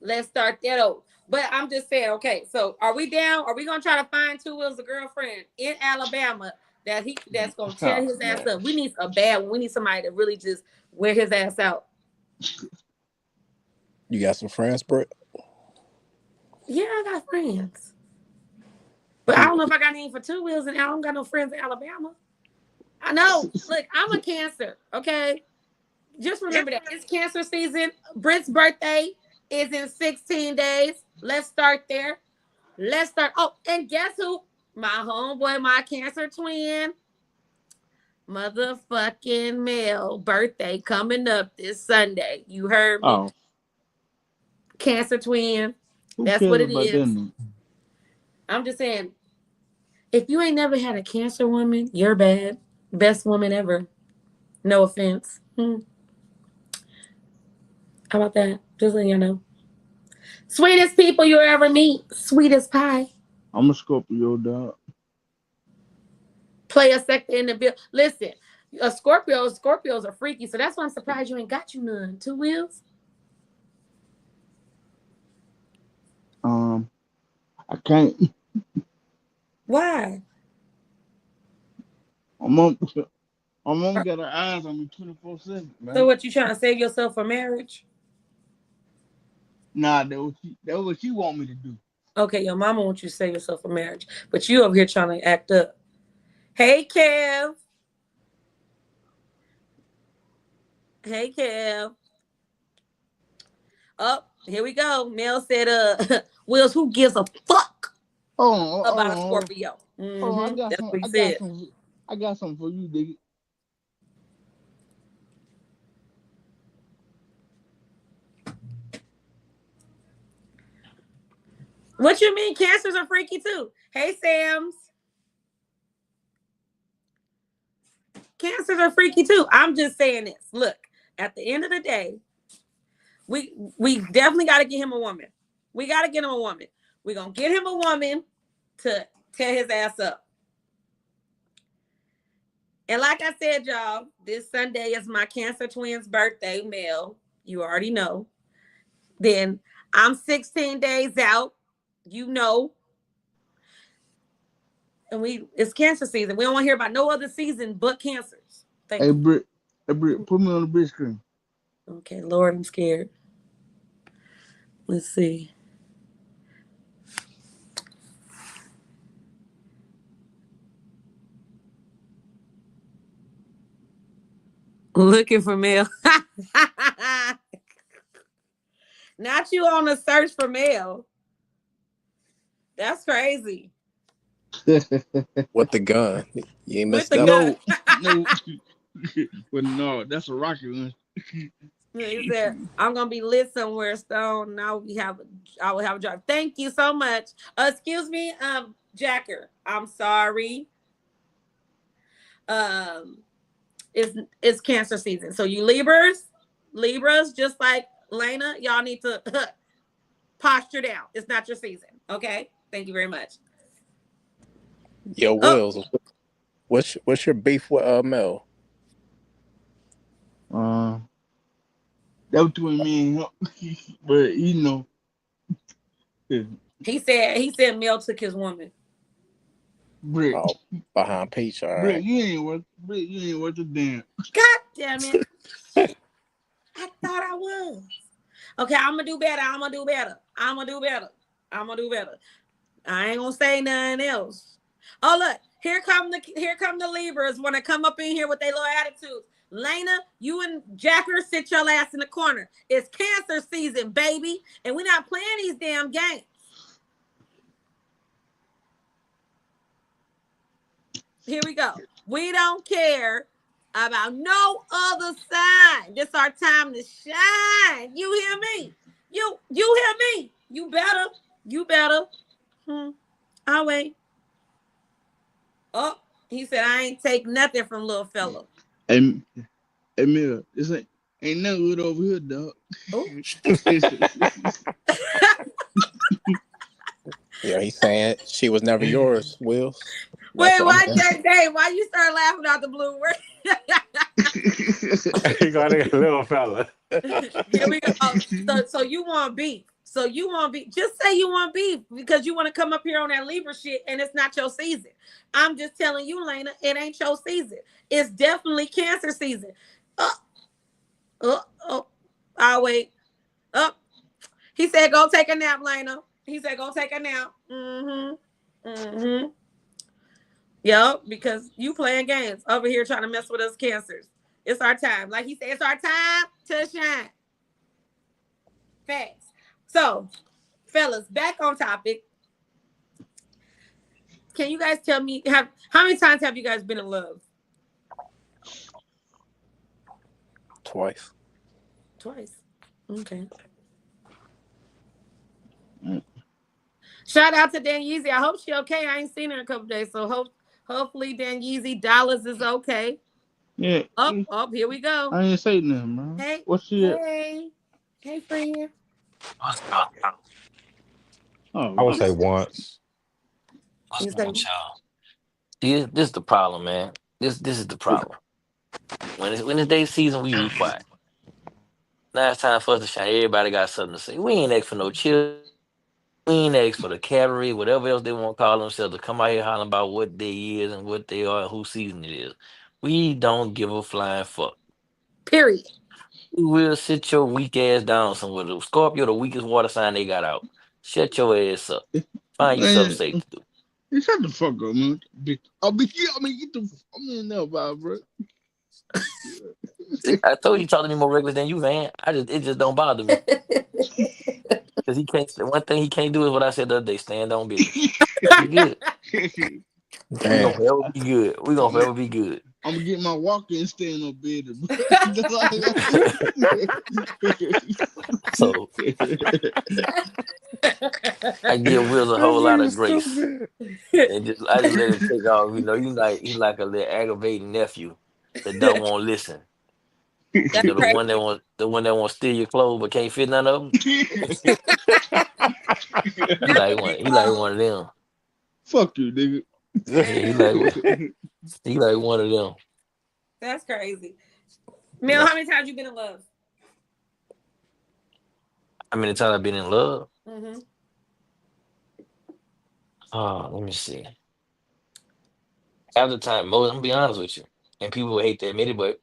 S3: Let's start that over. But I'm just saying, okay, so are we down? Are we gonna try to find Two Wheels a girlfriend in Alabama that's gonna tear his ass up? We need a bad one. We need somebody to really just wear his ass out.
S4: You got some friends, Britt?
S3: Yeah, I got friends. But I don't know if I got any for Two Wheels, and I don't got no friends in Alabama. I know. Look, I'm a Cancer, okay? Just remember that. It's Cancer season. Britt's birthday is in 16 days. Let's start there. Oh, and guess who? My homeboy, my Cancer twin. Motherfucking Mel birthday coming up this Sunday. You heard me?
S8: Oh.
S3: Cancer twin. That's what it is. Them? I'm just saying, if you ain't never had a Cancer woman, you're bad. Best woman ever. No offense. How about that? Just letting you know. Sweetest people you ever meet. Sweetest pie.
S8: I'm a Scorpio, dog.
S3: Play a sector in the bill. Listen, Scorpios are freaky, so that's why I'm surprised you ain't got you none. Two Wheels?
S8: I can't.
S3: Why?
S8: I'm on got her eyes on me 24/7, man.
S3: So what, you trying to save yourself for marriage?
S8: Nah, that was what she want me to do.
S3: Okay, your mama wants you to save yourself for marriage, but you over here trying to act up. Hey, Kev. Hey, Kev. Oh, here we go. Mel said, Wills, who gives a fuck about a Scorpio? Mm-hmm. That's what he said.
S8: I got something for you, Diggy.
S3: What you mean? Cancers are freaky too. Hey, Sams. Cancers are freaky too. I'm just saying this. Look, at the end of the day, we definitely got to get him a woman. We got to get him a woman. We're going to get him a woman to tear his ass up. And like I said, y'all, this Sunday is my Cancer twin's birthday, Mel. You already know. Then I'm 16 days out. You know. And it's Cancer season. We don't want to hear about no other season but Cancers.
S8: Hey, Britt, put me on the big screen.
S3: Okay, Lord, I'm scared. Let's see. Looking for Mel. Not you on a search for Mel. That's crazy.
S4: With the gun. You ain't messed
S3: up.
S8: No. But no, that's a rocket one.
S3: He said, I'm gonna be lit somewhere, Stone, and I will have a drive. Thank you so much. Excuse me, Jacker. I'm sorry. It's Cancer season. So you Libras, just like Lena, y'all need to posture down. It's not your season. Okay. Thank you very much.
S4: Yo, Wills, what's your beef with Mel?
S8: That was between me and him. But you know.
S3: He said Mel took his woman.
S8: Brick.
S4: Oh, behind Peach, all
S8: Brick,
S4: right.
S8: you ain't worth a damn.
S3: God damn it. I thought I was. Okay, I'm gonna do better. I'm gonna do better. I ain't gonna say nothing else. Oh look, here come the Libras want to come up in here with their little attitudes. Lena, you and Jacker sit your ass in the corner. It's Cancer season, baby, and we're not playing these damn games. Here we go. We don't care about no other sign. This our time to shine. You hear me? You hear me? You better. I'll wait. Oh, he said I ain't take nothing from little fella.
S8: Hey Mira, this ain't nothing good over here, dog. Oh.
S4: Yeah, he's saying she was never yours, Will.
S3: Wait, why you start laughing out the blue?
S9: You got a little fella.
S3: Here we go. So you want beef. Just say you want beef because you want to come up here on that Libra shit and it's not your season. I'm just telling you, Lena, it ain't your season. It's definitely Cancer season. I'll wait. He said, go take a nap, Lena. He said, go take a nap. Yep, because you playing games over here trying to mess with us Cancers. It's our time. Like he said, it's our time to shine. Facts. So, fellas, back on topic. Can you guys tell me how many times have you guys been in love?
S4: Twice.
S3: Okay. Shout out to Dan Yeezy. I hope she okay. I ain't seen her in a couple days, so hopefully Dan Yeezy Dollars is okay.
S8: Yeah.
S3: Oh, here we go.
S8: I ain't say nothing, man.
S3: Hey,
S8: what's she at?
S3: Hey, friend.
S9: I would say once.
S10: What's going on, y'all? This is the problem, man. This is the problem. When it's day season, we be quiet. Now it's time for us to shine. Everybody got something to say. We ain't asked for no chill. We ain't asked for the cavalry, whatever else they want to call themselves, to come out here hollering about what they is and what they are and whose season it is. We don't give a flying fuck.
S3: Period.
S10: You will sit your weak ass down somewhere. The Scorpio, the weakest water sign they got out. Shut your ass up. Find you something safe to do.
S8: Shut the fuck up, man. Get the in there, bro.
S10: I told you talk to me more regular than you, man. It just don't bother me. Because he can't. One thing he can't do is what I said the other day. Stand on business. Be good. We gonna forever be good. We gonna forever be good.
S8: I'm gonna get my walker and stand on bed.
S10: So I give Will a whole lot of grace, and I just let him take off. You know, he's like a little aggravating nephew that don't want to listen. The one that want to steal your clothes but can't fit none of them. He like one of them.
S8: Fuck you, nigga.
S10: He like one of them.
S3: That's crazy. Mel, how many times you been in love?
S10: How many times I've been in love?
S3: Mm-hmm.
S10: Oh, let me see. Half the time, I'm gonna be honest with you, and people will hate to admit it, but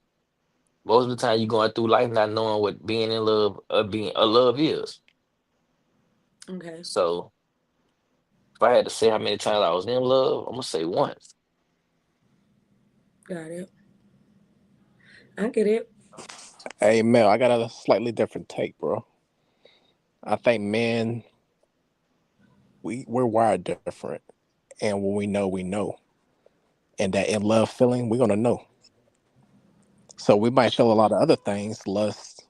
S10: most of the time you're going through life not knowing what being in love or being a love is.
S3: Okay.
S10: So if I had to say how many times I was in love, I'm gonna say once.
S3: Got it. I get it.
S4: Hey Mel, I got a slightly different take, bro. I think men, we're wired different, and when we know, and that in love feeling, we're gonna know. So we might feel a lot of other things, lust,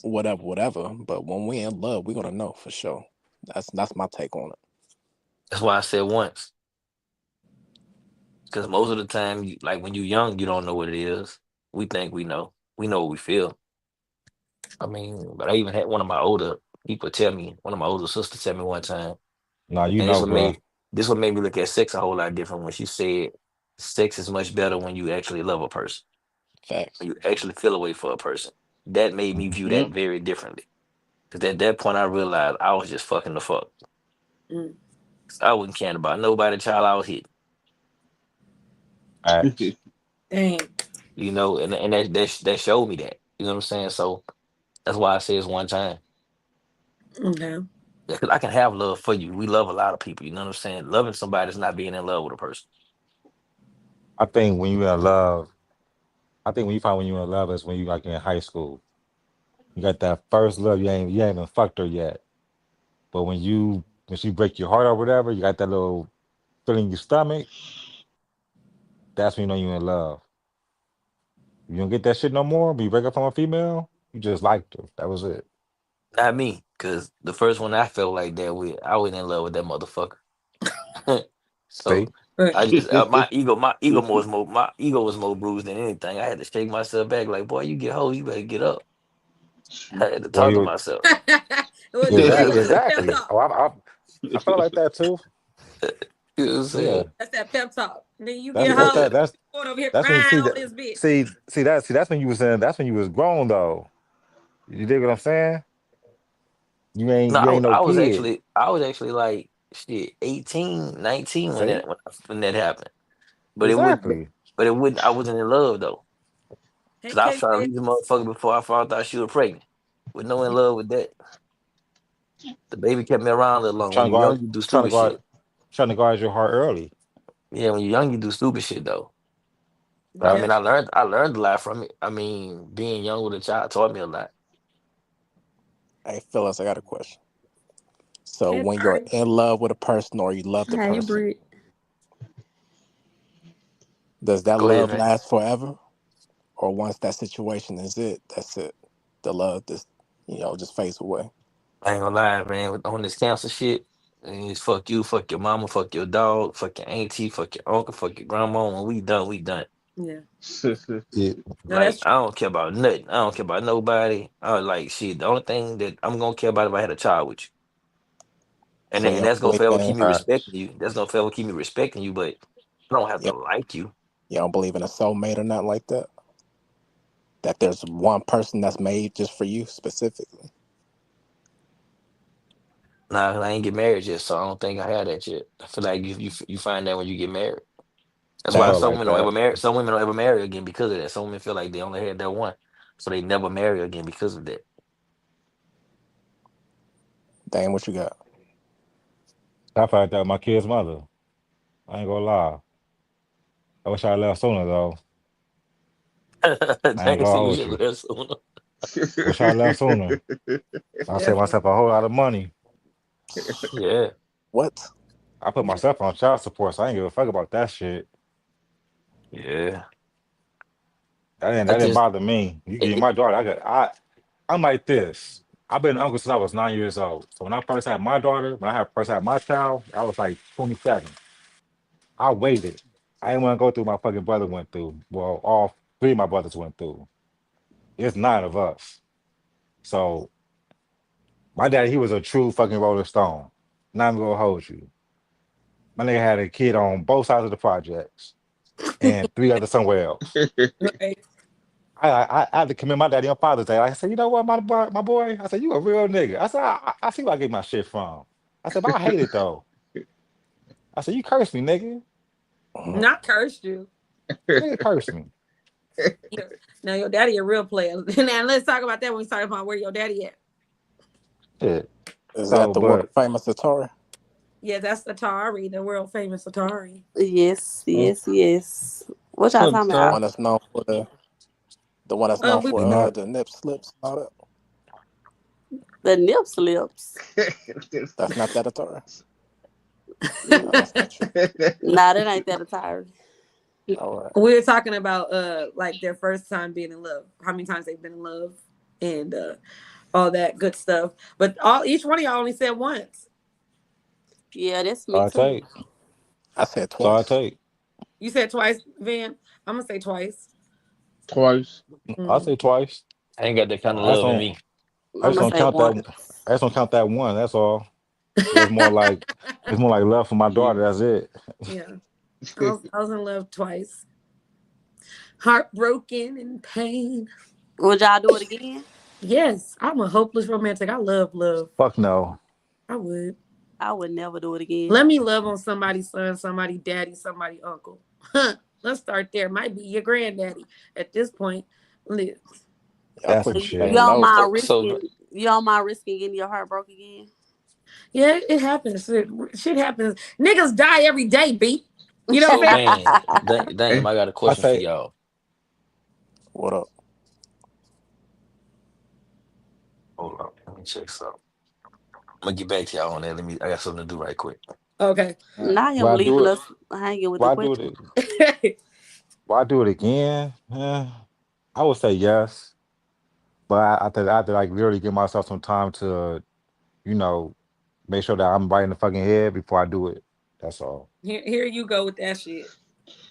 S4: whatever. But when we in love, we're gonna know for sure. That's my take on it.
S10: That's why I said once. Because most of the time, like when you're young, you don't know what it is. We think we know. We know what we feel. I mean, but I even had one of my older sisters tell me one time.
S9: Nah, you know, bro.
S10: This what made me look at sex a whole lot different when she said sex is much better when you actually love a person.
S4: Facts.
S10: When you actually feel a way for a person. That made me view that very differently. Because at that point, I realized I was just fucking the fuck.
S3: Mm.
S10: I wasn't caring about nobody child I was hitting.
S3: Dang.
S10: You know, and that showed me that. You know what I'm saying? So that's why I say it's one time.
S3: Okay.
S10: Because I can have love for you. We love a lot of people. You know what I'm saying? Loving somebody is not being in love with a person.
S9: I think when you're in love, I think when you find when you're in love is when you like in high school. You got that first love. You ain't even fucked her yet. But when she break your heart or whatever, you got that little feeling in your stomach. That's when you know you're in love. You don't get that shit no more. But you break up from a female, you just liked her. That was it.
S10: Not me, because the first one I felt like that with, I was in love with that motherfucker. So
S9: See,
S10: I just my ego was more bruised than anything. I had to shake myself back, like, boy, you get hold, you better get up. I had to
S9: boy,
S10: talk to
S9: you
S10: myself.
S9: exactly.
S3: Talk.
S9: Oh, I felt like that too.
S10: You know what I'm
S9: Yeah,
S10: saying?
S3: That's that pep talk. Then you
S9: that's
S3: get
S9: that's
S3: home.
S9: that that's
S3: Going over here
S9: that's when you
S3: crying
S9: see
S3: on
S9: that.
S3: this bitch.
S9: That's when you was in. That's when you was grown though. You dig what I'm saying?
S10: No,
S9: You ain't no kid.
S10: I was actually like shit 18, 19
S9: See,
S10: when that happened. But
S9: exactly.
S10: it wouldn't I wasn't in love though.
S3: Hey,
S10: Cause I was
S3: K
S10: trying to
S3: Six.
S10: leave the motherfucker before I found out she was pregnant. With no in love with that. The baby kept me around a little long. When
S9: Trying to
S10: you're
S9: go
S10: young,
S9: out,
S10: you do
S9: trying to
S10: stupid
S9: go
S10: shit.
S9: out, trying to guard your heart early.
S10: Yeah, when you're young, you do stupid shit though. But I
S3: Yeah.
S10: mean, I learned a lot from it. I mean, being young with a child taught me a lot.
S4: Hey, Phyllis, I got a question. So
S3: Hey,
S4: when you're
S3: sorry.
S4: in love with a person or you love the
S3: Hey,
S4: person,
S3: Britt.
S4: does that
S10: Go ahead,
S4: love
S10: man.
S4: last forever? Or once that situation is it, that's it. The love just just fades away.
S10: I ain't gonna lie, man. On this cancer shit, it's fuck you, fuck your mama, fuck your dog, fuck your auntie, fuck your uncle, fuck your grandma. When we done, we done.
S3: Yeah.
S9: Yeah,
S3: No, that's
S10: Like I don't care about nothing. I don't care about nobody. I like shit. The only thing that I'm gonna care about if I had a child with you,
S4: So
S10: and
S4: you don't
S10: that's gonna
S4: believe
S10: forever
S4: in
S10: keep me respecting you. That's gonna forever keep me respecting you. But I don't have
S4: you
S10: to like you.
S4: you don't believe in a soulmate or nothing like that? That there's one person that's made just for you specifically.
S10: Nah, 'cause I ain't get married yet, so I don't think I had that yet. I feel like you find that when you get married. That's
S9: I
S10: why
S4: Dang,
S9: felt like that.
S10: some women don't ever marry again because of that. Some women feel like they only had that one, so they never marry again because of that.
S4: dang, what you got?
S9: I felt like that with my kid's mother. I ain't gonna lie. I wish I left sooner though. I ain't
S10: Dang,
S9: gonna
S10: so you
S9: hold
S10: should
S9: you.
S10: live sooner.
S9: Wish I left sooner. I saved
S3: definitely.
S9: myself a whole lot of money.
S10: Yeah,
S4: What?
S9: I put
S3: Yeah.
S9: myself on child support, so I ain't give a fuck about that shit.
S10: yeah. I
S9: That didn't
S10: just
S9: bother me. You
S10: it,
S9: get
S10: it-
S9: my daughter. I'm like this. I've been an uncle since I was 9 years old. So when I first had my daughter, when I first had my child, I was like 27. I waited. I didn't want to go through what my fucking brother went through. Well, all three of my brothers went through. It's nine of us. So my dad, he was a true fucking Rolling Stone. Not even gonna hold you. My nigga had a kid on both sides of the projects and three others somewhere else.
S3: Right.
S9: I had to commend my daddy on Father's Day. I said, you know what, my boy? I said, you a real nigga. I said, I see where I get my shit from. I said, but I hate it though. I said, you cursed me, nigga.
S4: Mhm.
S3: Not cursed you.
S9: Nigga cursed me.
S3: Now your daddy a real player. Now let's talk about that when we talk about where your daddy at.
S9: Shit.
S4: Is that
S9: So,
S4: the world
S9: but
S4: famous Atari?
S3: Yeah, that's Atari, the world famous Atari.
S11: Yes,
S8: What's
S11: yes, yes. What y'all
S8: up,
S11: talking
S4: The
S8: Ty?
S11: about?
S4: one that's known for the one that's known
S3: We
S4: for
S9: you know,
S4: the nip slips and all that.
S11: The nip slips.
S4: That's not that Atari.
S11: Nah,
S4: Oh, that's not true.
S11: that ain't that entirely.
S4: All right.
S3: we're talking about like their first time being in love, how many times they've been in love, and all that good stuff. But each one of y'all only said once.
S11: Yeah, that's
S9: so
S11: me
S9: I
S11: too.
S9: take.
S4: I said
S9: So I
S4: twice.
S9: take.
S3: You said twice, Van. I'm gonna say twice.
S8: Twice.
S9: I
S3: Mm.
S9: say twice.
S10: I ain't got that kind of
S9: I just
S10: love in
S9: don't.
S10: me.
S9: I
S11: I'm
S9: just
S11: gonna
S9: don't
S11: say
S9: count that.
S11: once.
S9: I just don't count that one. That's all. It's more like love for my daughter. That's it.
S3: Yeah, I was in love twice. Heartbroken and pain.
S11: Would y'all do it again?
S3: Yes, I'm a hopeless romantic. I love love.
S9: Fuck no.
S3: I would.
S11: I would never do it again.
S3: Let me love on somebody's son, somebody daddy, somebody uncle. Let's start there. Might be your granddaddy at this point. Liz.
S12: That's some shit.
S11: You don't mind risking getting your heart broke again?
S3: Yeah, it happens. Shit happens. Niggas die every day, B. You know what I'm
S10: saying? Damn, I got a question for y'all.
S4: What up?
S10: Hold on, let me check something. I'm gonna get back to y'all on that. I got something to do right quick.
S3: Okay.
S11: Now him leaving us hanging with the question.
S9: Why do it again? I would say yes, but I have to like really give myself some time to, make sure that I'm right in the fucking head before I do it. That's all.
S3: Here you go with that shit.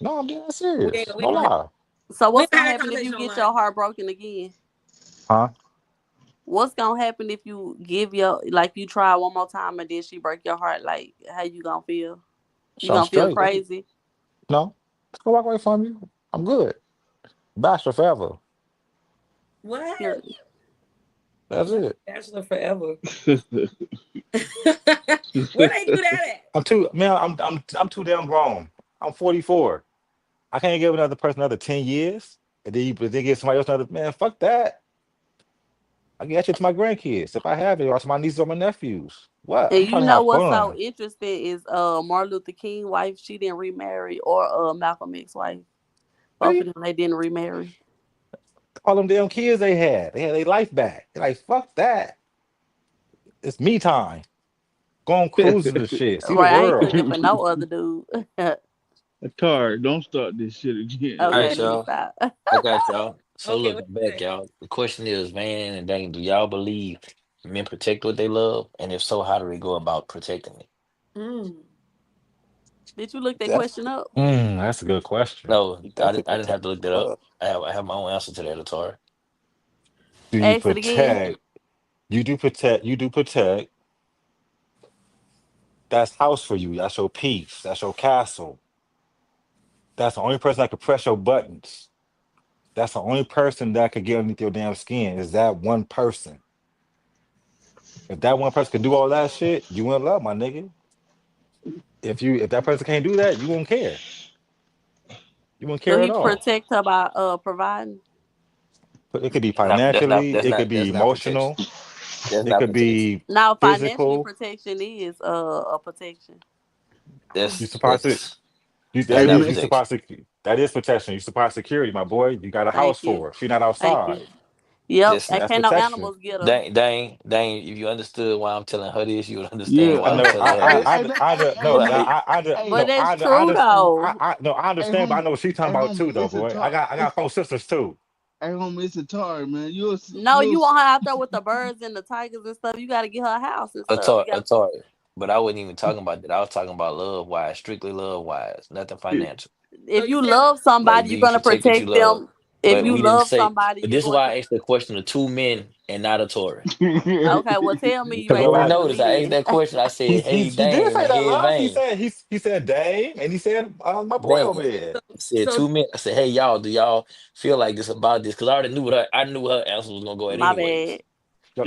S9: No, I'm being serious. No lie.
S11: So what's gonna happen if you get your heart broken again?
S9: Huh?
S11: What's gonna happen if you you try one more time and then she break your heart? Like, how you gonna feel? You gonna feel crazy?
S9: No, just go walk away from you. I'm good. Bachelor forever.
S3: What?
S9: That's it.
S3: Bachelor forever. Where they do that at?
S9: I'm too damn grown. I'm 44. I can't give another person another 10 years. And then give somebody else another, man, fuck that. I can get you to my grandkids if I have it, or to my nieces or my nephews. What?
S11: And you know what's so interesting is Martin Luther King wife, she didn't remarry, or Malcolm X wife. Both of them, they didn't remarry.
S9: All them damn kids they had their life back. They're like, fuck that. It's me time. Go on cruising and shit. See the world.
S11: I ain't cooking for no other dude.
S8: Atari, don't start this shit again.
S11: Okay,
S10: all right, y'all. I got y'all. So looking back, y'all, the question is, Van and Dane, do y'all believe men protect what they love? And if so, how do they go about protecting it?
S11: Did you look that question up?
S9: That's a good question.
S10: No, I didn't have to look that up. I have my own answer to that, Atari.
S9: Do you protect? You do protect. That's house for you. That's your peace. That's your castle. That's the only person that can press your buttons. That's the only person that could get underneath your damn skin is that one person. If that one person can do all that shit, you in love, my nigga. If that person can't do that, you won't care. You won't care at all.
S11: So he protect her by providing?
S9: But it could be financially, it could be emotional, it could be
S11: financial protection is a protection.
S9: That is protection. You supply security, my boy. You got a house for her. She's not outside.
S11: Yep, and can't no animals get her.
S10: Dang, if you understood why I'm telling her this, you would understand why I'm telling her.
S11: But that's true, though.
S9: I understand, but I know what she's talking about, too, though, boy. I got 4 sisters, too.
S8: Hey, homie, it's Atari, man.
S11: You want her out there with the birds and the tigers and stuff. You got to get her a house and stuff.
S10: Atari. But I wasn't even talking about that. I was talking about love-wise, strictly love-wise, nothing financial.
S11: If you love somebody, you're going to protect them. If you love somebody,
S10: but this is why I asked the question of 2 men and not a Tory.
S11: Okay, well, tell me.
S10: Because I noticed I asked that question. I said, "Hey, Dane."
S9: He did say that. He said Dane, and he said my boy over here.
S10: I said 2 men. I said, "Hey, y'all, do y'all feel like this about this?" Because I already knew what her answer was gonna go at.
S11: My
S10: anyways.
S11: bad.
S10: I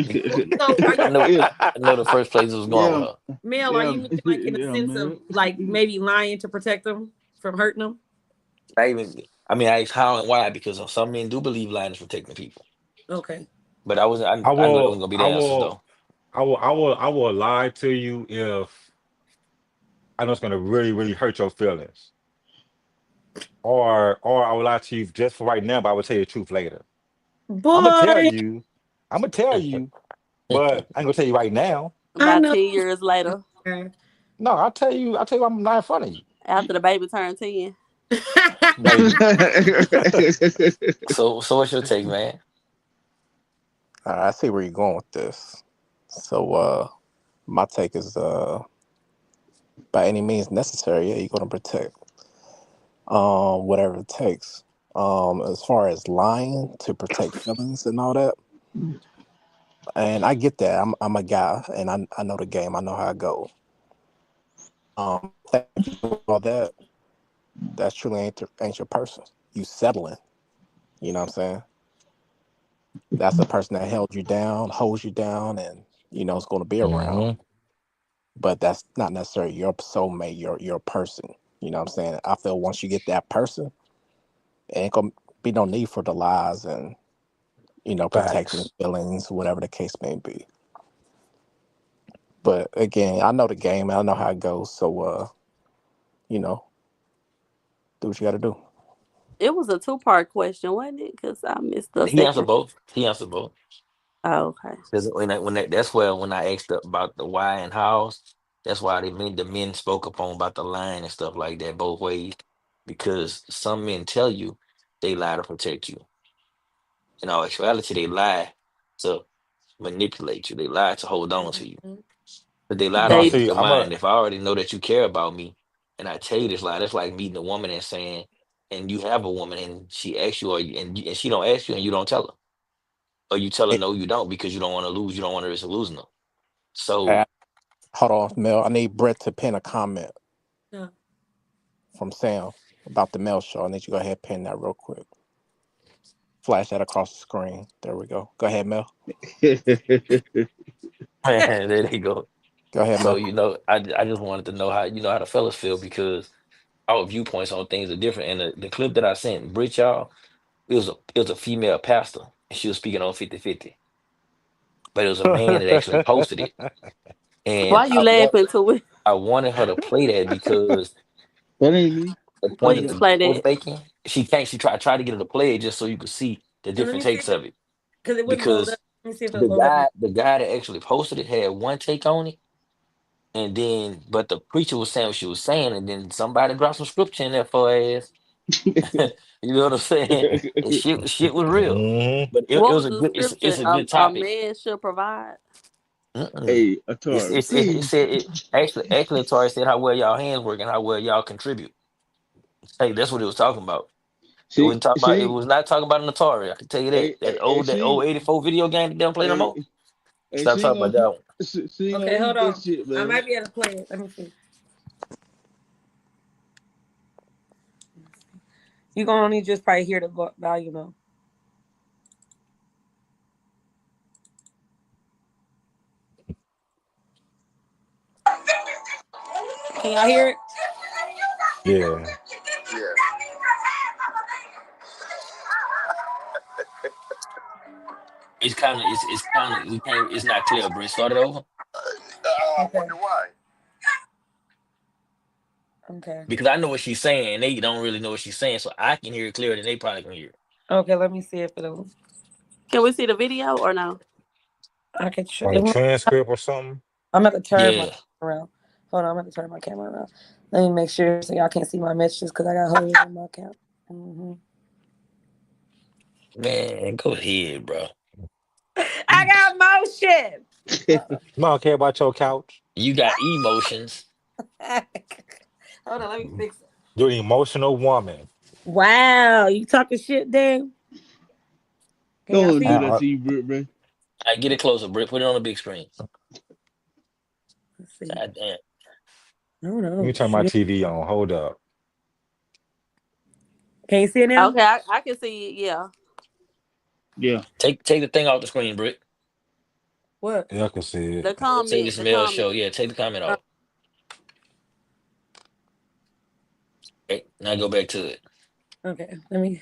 S10: know the first place was going.
S3: Mel, are you like in the sense of like maybe lying to protect them from hurting them?
S10: I asked how and why because some men do believe lying is protecting people.
S3: Okay.
S10: But I knew it wasn't gonna be the answer though.
S9: I will lie to you if I know it's gonna really, really hurt your feelings. Or I will lie to you just for right now, but I will tell you the truth later.
S3: Boy.
S9: I'm gonna tell you, but I ain't gonna tell you right now.
S11: About 10 years later.
S9: No, I'll tell you I'm not in front of you.
S11: After the baby turned 10.
S10: So what's your take, man?
S4: I see where you're going with this. So my take is by any means necessary, you're gonna protect whatever it takes. As far as lying to protect feelings and all that. And I get that. I'm a guy and I know the game, I know how it goes. All that truly ain't your person. You settling. You know what I'm saying? That's the person that held you down, holds you down, and it's going to be around. but that's not necessarily your soulmate, your person. You know what I'm saying? I feel once you get that person, it ain't gonna be no need for the lies and, protecting
S9: Facts.
S4: feelings, whatever the case may be. But again, I know the game, I know how it goes. So, do what you got to do.
S11: It was a 2-part question, wasn't it? Because I missed the
S10: He answered
S11: second.
S10: both. He answered both.
S11: Oh, okay.
S10: Because that's where when I asked about the why and hows, that's why the men spoke up on about the line and stuff like that both ways. Because some men tell you they lie to protect you. In all actuality, they lie to manipulate you. They lie to hold on to you. But they lie to
S9: No,
S11: They
S10: get in
S9: see,
S10: your
S9: I'm a
S10: mind. If I already know that you care about me, and I tell you this lie, that's like meeting a woman and saying, and you have a woman and she asks you, and she don't ask you, and you don't tell her, or you tell her
S4: Hey,
S10: no, you don't because you don't want to lose. You don't want to risk losing her. So
S4: hey, hold on, Mel. I need Brett to pin a comment
S3: Yeah.
S4: from Sam about the Mel show. I need you to go ahead and pin that real quick. Flash that across the screen. There we go. Go ahead, Mel.
S10: there they go.
S4: Go ahead,
S10: So
S4: Mel.
S10: I just wanted to know how how the fellas feel because our viewpoints on things are different. And the clip that I sent, Brit, y'all, it was a female pastor, and she was speaking on 50-50. But it was a man that actually posted it, and
S11: Why you laughing to it?
S10: I wanted her to play that because
S8: That ain't me.
S10: the point that
S11: Please
S10: the
S11: play
S10: girl was
S11: that.
S10: making, she can't. She tried to get her to play it just so you could see the
S3: Let me
S10: different
S3: see
S10: takes
S3: if it,
S10: of it.
S3: because it wouldn't load up.
S10: Because
S3: Let me see if it'll
S10: the
S3: load up.
S10: guy that actually posted it had one take on it, and then but the preacher was saying what she was saying, and then somebody dropped some scripture in there for her ass. You know what I'm saying? And shit was real.
S9: mm-hmm.
S10: But it
S11: What
S10: was
S11: was
S10: a
S11: the
S10: good. It's
S11: scripture?
S10: a good
S11: A
S10: topic.
S11: man should provide.
S10: Mm-mm.
S8: Hey, Atari,
S10: It
S8: please.
S10: said it actually Tori said how well y'all hands work and how well y'all contribute. Hey, that's what it was talking about. It
S8: See,
S10: wasn't talking about. It
S8: see,
S10: was not talking about an Atari. I can tell you that.
S8: hey, hey,
S10: That old
S8: see,
S10: 84 video game that they don't play no
S8: hey,
S10: more.
S8: hey,
S10: Stop
S8: she ain't
S10: talking about
S8: gonna,
S10: that one.
S8: she ain't gonna
S3: Okay,
S8: eat
S3: hold
S8: that
S3: on.
S8: shit,
S3: I
S8: man.
S3: might be able to play it. Let me see. You're gonna only just probably hear the volume though. Can y'all hear it?
S9: Yeah.
S10: It's kind of we can't. It's not clear. Brent, start it over
S7: I wonder why.
S3: Okay.
S10: because I know what she's saying and they don't really know what she's saying, so I can hear it clearer than they probably can hear it.
S3: Okay, let me see if it'll.
S11: Can we see the video or no?
S3: I can show.
S9: On a transcript or something.
S3: I'm about to turn my
S10: Yeah,
S3: camera around. Hold on, I'm about to turn my camera around. Let me make sure so y'all can't see my messages because I got holes in my account.
S10: man, go ahead, bro.
S3: I got motion.
S9: I don't care about your couch.
S10: You got emotions.
S3: Hold on, let me fix it.
S9: You're an emotional woman.
S3: Wow, you talking shit, Dan? Can y'all
S8: Don't
S3: see?
S8: do that
S9: Uh,
S8: to you, Brit.
S10: I get it closer, Britt. Put it on the big screen.
S3: Let's see.
S10: God damn.
S3: No,
S9: Let me turn my
S3: shit.
S9: TV on. Hold up.
S3: Can you see it now?
S11: Okay, I can see it. Yeah.
S8: Yeah.
S10: Take the thing off the screen, Britt.
S3: What?
S9: Yeah, I can see it.
S11: The
S10: Say
S11: comment.
S10: this
S11: The
S10: mail show.
S11: comment.
S10: Yeah, take the comment
S3: Oh,
S10: off. Okay, now go back to it.
S3: okay, let me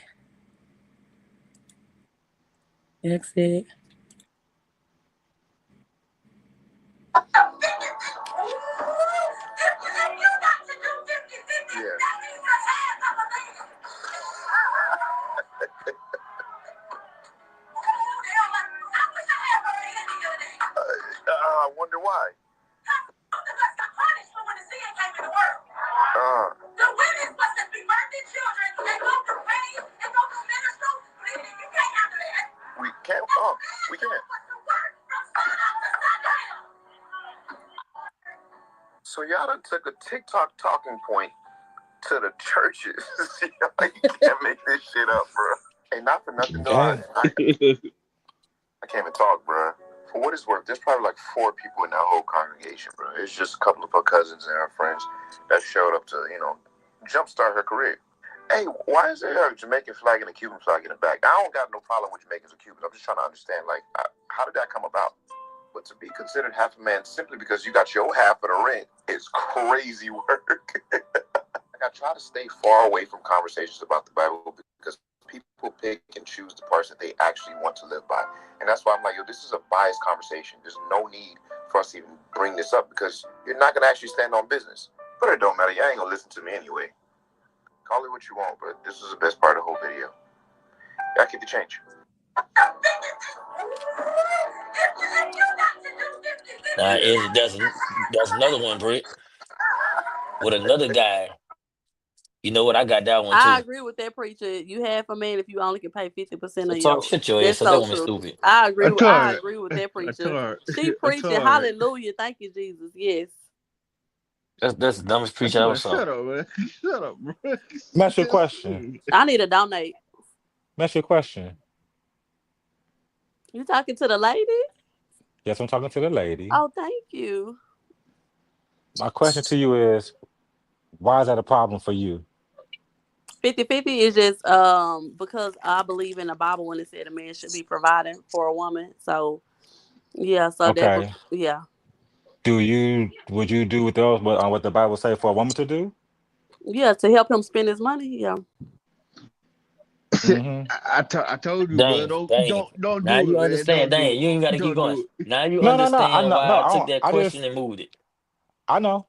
S3: exit.
S7: I wonder why. The women supposed to be birthing children and go through pain and go through menstrual bleeding. You can't handle that. We can't. Oh, we can't. So y'all done took a TikTok talking point to the churches. You can't make this shit up, bro. Hey, not for nothing, though.
S9: Damn.
S7: I can't even talk, bro. For what it's worth, there's probably like 4 people in that whole congregation, bro. It's just a couple of her cousins and her friends that showed up to, jumpstart her career. Hey, why is there a Jamaican flag and a Cuban flag in the back? I don't got no problem with Jamaicans or Cubans. I'm just trying to understand, like, how did that come about? but to be considered half a man simply because you got your half of the rent is crazy work. I try to stay far away from conversations about the Bible because people pick and choose the parts that they actually want to live by. And that's why I'm like, yo, this is a biased conversation. There's no need for us to even bring this up because you're not going to actually stand on business. But it don't matter. You ain't going to listen to me anyway. Call it what you want, but this is the best part of the whole video. Y'all keep the change.
S10: There's another one, Britt, with another guy. You know what? I got that one too.
S11: I agree with that preacher. You half a man if you only can pay 50% of
S10: your. Shut your ass.
S11: That's so true.
S10: Stupid.
S11: I agree with that preacher. She preaching hallelujah. Thank you, Jesus. Yes.
S10: That's the dumbest preacher I ever saw.
S8: Shut up, man. Shut up, bro.
S9: That's your question.
S11: I need to donate.
S9: That's your question.
S11: You talking to the lady?
S9: Yes, I'm talking to the lady.
S11: Oh, thank you.
S9: My question to you is, why is that a problem for you?
S11: 50-50 is just because I believe in the Bible when it said a man should be providing for a woman. So yeah, so
S9: okay.
S11: Yeah.
S9: Would you do what the Bible say for a woman to do?
S11: Yeah, to help him spend his money. Yeah.
S8: Mm-hmm. I told you, bro. Don't
S10: now
S8: do
S10: you
S8: it,
S10: understand,
S8: man.
S10: you ain't gotta keep going. Now you understand why I took that question and moved it.
S9: I know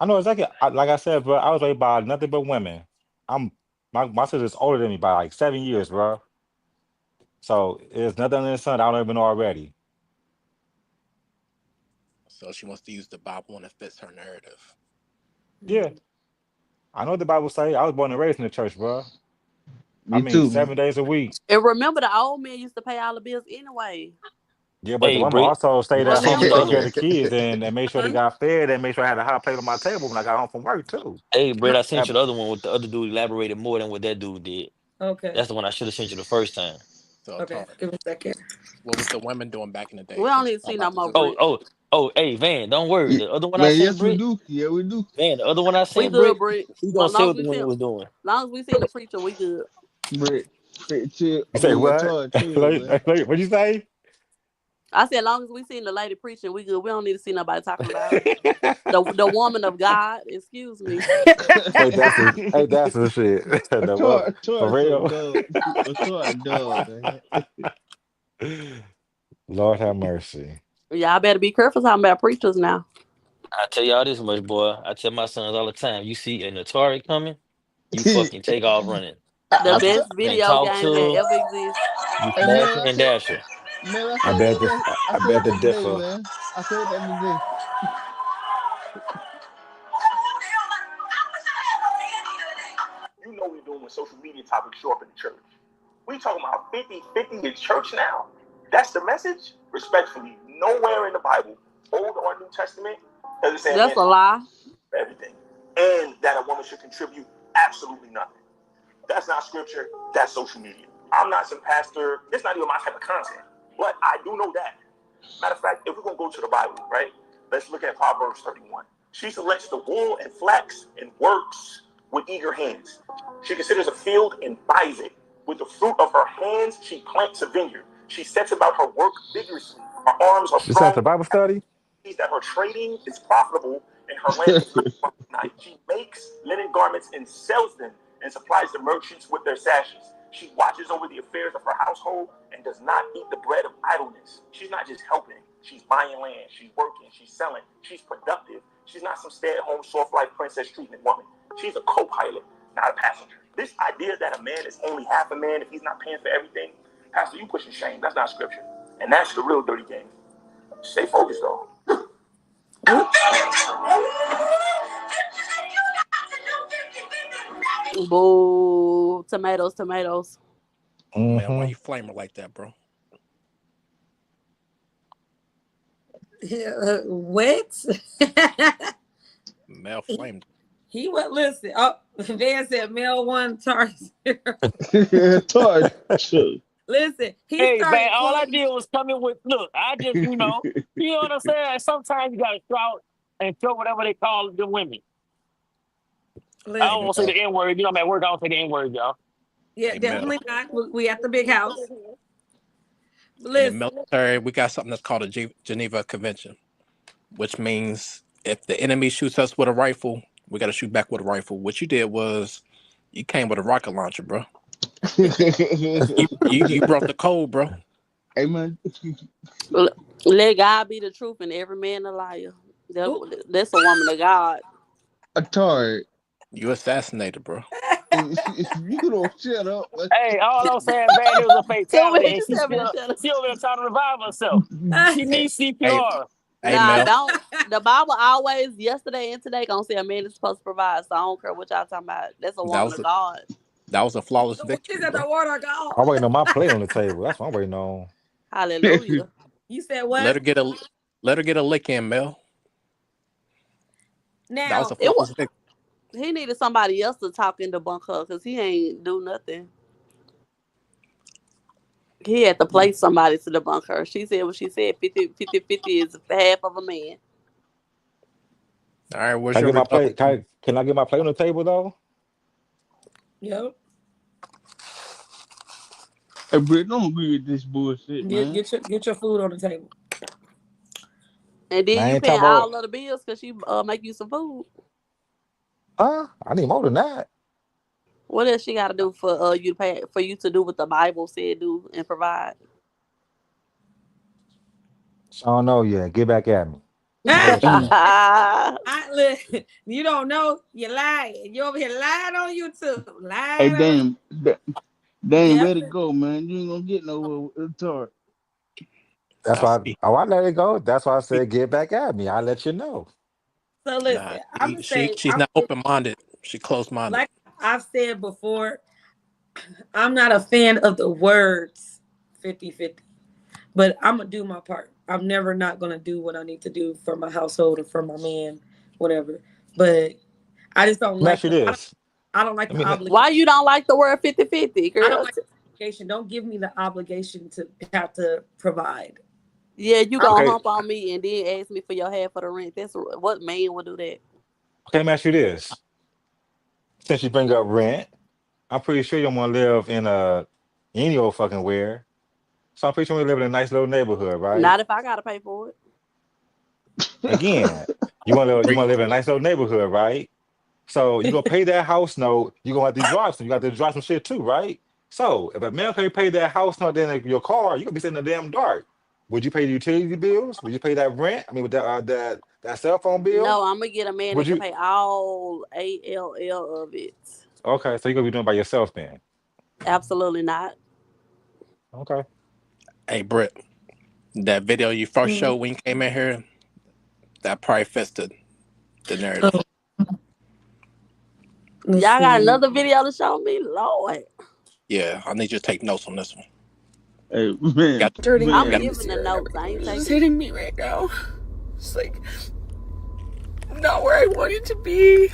S9: exactly. Like I said, bro, I was raised by nothing but women. My sister's older than me by like 7 years, bro. So there's nothing in the sun I don't even know already.
S4: So she wants to use the Bible when it fits her narrative.
S9: Yeah. I know what the Bible say. I was born and raised in the church, bro.
S8: Me too,
S9: 7 days a week.
S11: And remember, the old men used to pay all the bills anyway.
S9: Yeah, but the woman also stayed at home to take care of the kids and make sure they got fed and make sure I had a hot plate on my table when I got home from work too.
S10: Hey, Brett, I sent you the other one with the other dude elaborated more than what that dude did.
S3: Okay.
S10: That's the one I should have sent you the first time.
S4: So,
S3: okay, give me a second.
S4: What was the women doing back in the day?
S11: We don't need to see no more.
S10: Oh, hey, Van, don't worry. The other one I sent,
S8: yes,
S10: Britt,
S8: we do. Yeah, we do.
S10: Van, the other one I sent,
S11: we good, Britt.
S10: He gonna say what the woman was doing.
S11: As long as we seen the preacher, we good.
S8: Britt, chill.
S9: You say what? What'd you say?
S11: I said, as long as we seen the lady preaching, we good. We don't need to see nobody talking about the woman of God. Excuse me.
S9: Hey, that's the shit. For real. Lord have mercy.
S11: Y'all better be careful talking about preachers now.
S10: I tell y'all this much, boy. I tell my sons all the time. You see a Atari coming, you fucking take off running.
S11: The best video game that ever exists.
S10: You smash and dasher.
S8: Man,
S9: I bet the differ.
S8: Man. I said that today.
S7: You know what we're doing when social media topics show up in the church. We talking about 50-50 in church now. That's the message? Respectfully, nowhere in the Bible, Old or New Testament, does it say
S11: that's a lie.
S7: Everything. And that a woman should contribute absolutely nothing. That's not scripture. That's social media. I'm not some pastor. It's not even my type of content. But I do know that. Matter of fact, if we're going to go to the Bible, right? Let's look at Proverbs 31. She selects the wool and flax and works with eager hands. She considers a field and buys it. With the fruit of her hands, she plants a vineyard. She sets about her work vigorously. Her arms are strong.
S9: Is that the Bible study?
S7: That her trading is profitable and her land is night. She makes linen garments and sells them and supplies the merchants with their sashes. She watches over the affairs of her household and does not eat the bread of idleness. She's not just helping. She's buying land. She's working. She's selling. She's productive. She's not some stay-at-home, soft-life princess treatment woman. She's a co-pilot, not a passenger. This idea that a man is only half a man if he's not paying for everything, Pastor, you pushing shame. That's not scripture. And that's the real dirty game. Stay focused, though.
S11: Boo. Tomatoes.
S4: Mm-hmm. Man, why you flaming like that, bro?
S3: What?
S4: Mel flamed.
S3: He would listen. Oh, Van said Mel won Target. Listen,
S10: hey man, all I did was come in with look. I just you know what I'm saying. Sometimes you gotta shout and show whatever they call the women. Listen, I don't want to say the N word. You know, I'm at work. I don't say the N word, y'all.
S3: Yeah, definitely not. We at the big house.
S4: In the military, we got something that's called a Geneva Convention, which means if the enemy shoots us with a rifle, we got to shoot back with a rifle. What you did was you came with a rocket launcher, bro. you brought the cold, bro.
S8: Amen.
S11: Let God be the truth and every man a liar. That's a woman of God.
S8: Atari.
S4: You assassinated, bro.
S8: You don't shut up.
S10: Hey, all I'm saying, man, it was a fatality. She over there trying to revive herself. She needs CPR.
S11: Don't. The Bible always, yesterday and today, gonna say a man is supposed to provide. So I don't care what y'all talking about. That's a woman of God.
S4: That was a flawless victory.
S3: The word of God.
S9: I'm waiting on my plate on the table. That's what I'm waiting on.
S11: Hallelujah.
S3: You said what?
S4: Let her get a lick in, Mel.
S3: Now
S4: that was a flawless victory.
S11: He needed somebody else to talk and debunk her because he ain't do nothing. He had to play somebody to debunk her. She said what she said. 50-50 is half of a man.
S4: All right, where's
S9: can
S4: your
S9: my plate? Can I get my plate on the table though?
S3: Yep.
S8: Hey, Britt, don't agree with this bullshit, man.
S3: Get your food on the table.
S11: And then you pay all of the bills because she make you some food.
S9: I need more than that.
S11: What else she got to do for you to pay for you to do what the Bible said do and provide?
S9: I don't know yet. Get back at me.
S3: You don't know. You're lying. You over here lying on YouTube. Lying.
S8: Hey, damn, let it go, man. You ain't gonna get nowhere with Atari.
S9: That's why. I let it go. That's why I said get back at me. I'll let you know.
S3: So listen,
S4: she's not open-minded. She's closed-minded.
S3: Like I've said before, I'm not a fan of the words 50-50, but I'm gonna do my part. I'm never not gonna do what I need to do for my household or for my man, whatever. But I just don't like. I don't like the obligation.
S11: Why you don't like the word 50-50, girl?
S3: I don't like the obligation. Don't give me the obligation to have to provide.
S11: Yeah, you gonna hump on me and then ask me for your half of the rent. That's what man would do that.
S9: Okay, let me ask you this. Since you bring up rent, I'm pretty sure you don't want to live in any old fucking where. So I'm pretty sure you live in a nice little neighborhood, right?
S11: Not if I gotta pay for it.
S9: Again, you want to live in a nice little neighborhood, right? So you're gonna pay that house note, you're gonna have to drive some. You got to drive some shit too, right? So if a man can't pay that house note, then your car, you're gonna be sitting in the damn dark. Would you pay the utility bills? Would you pay that rent? I mean, with that cell phone bill?
S11: No, I'm gonna get a man that can pay all ALL of it.
S9: Okay, so you're gonna be doing it by yourself then?
S11: Absolutely not.
S9: Okay.
S4: Hey, Britt, that video you first showed when you came in here, that probably fits the narrative.
S11: Y'all got another video to show me? Lord.
S4: Yeah, I need you to take notes on this one.
S8: Hey, man.
S11: I'm giving the notes. I ain't taking.
S5: It's hitting me right now. It's like not where I wanted to be.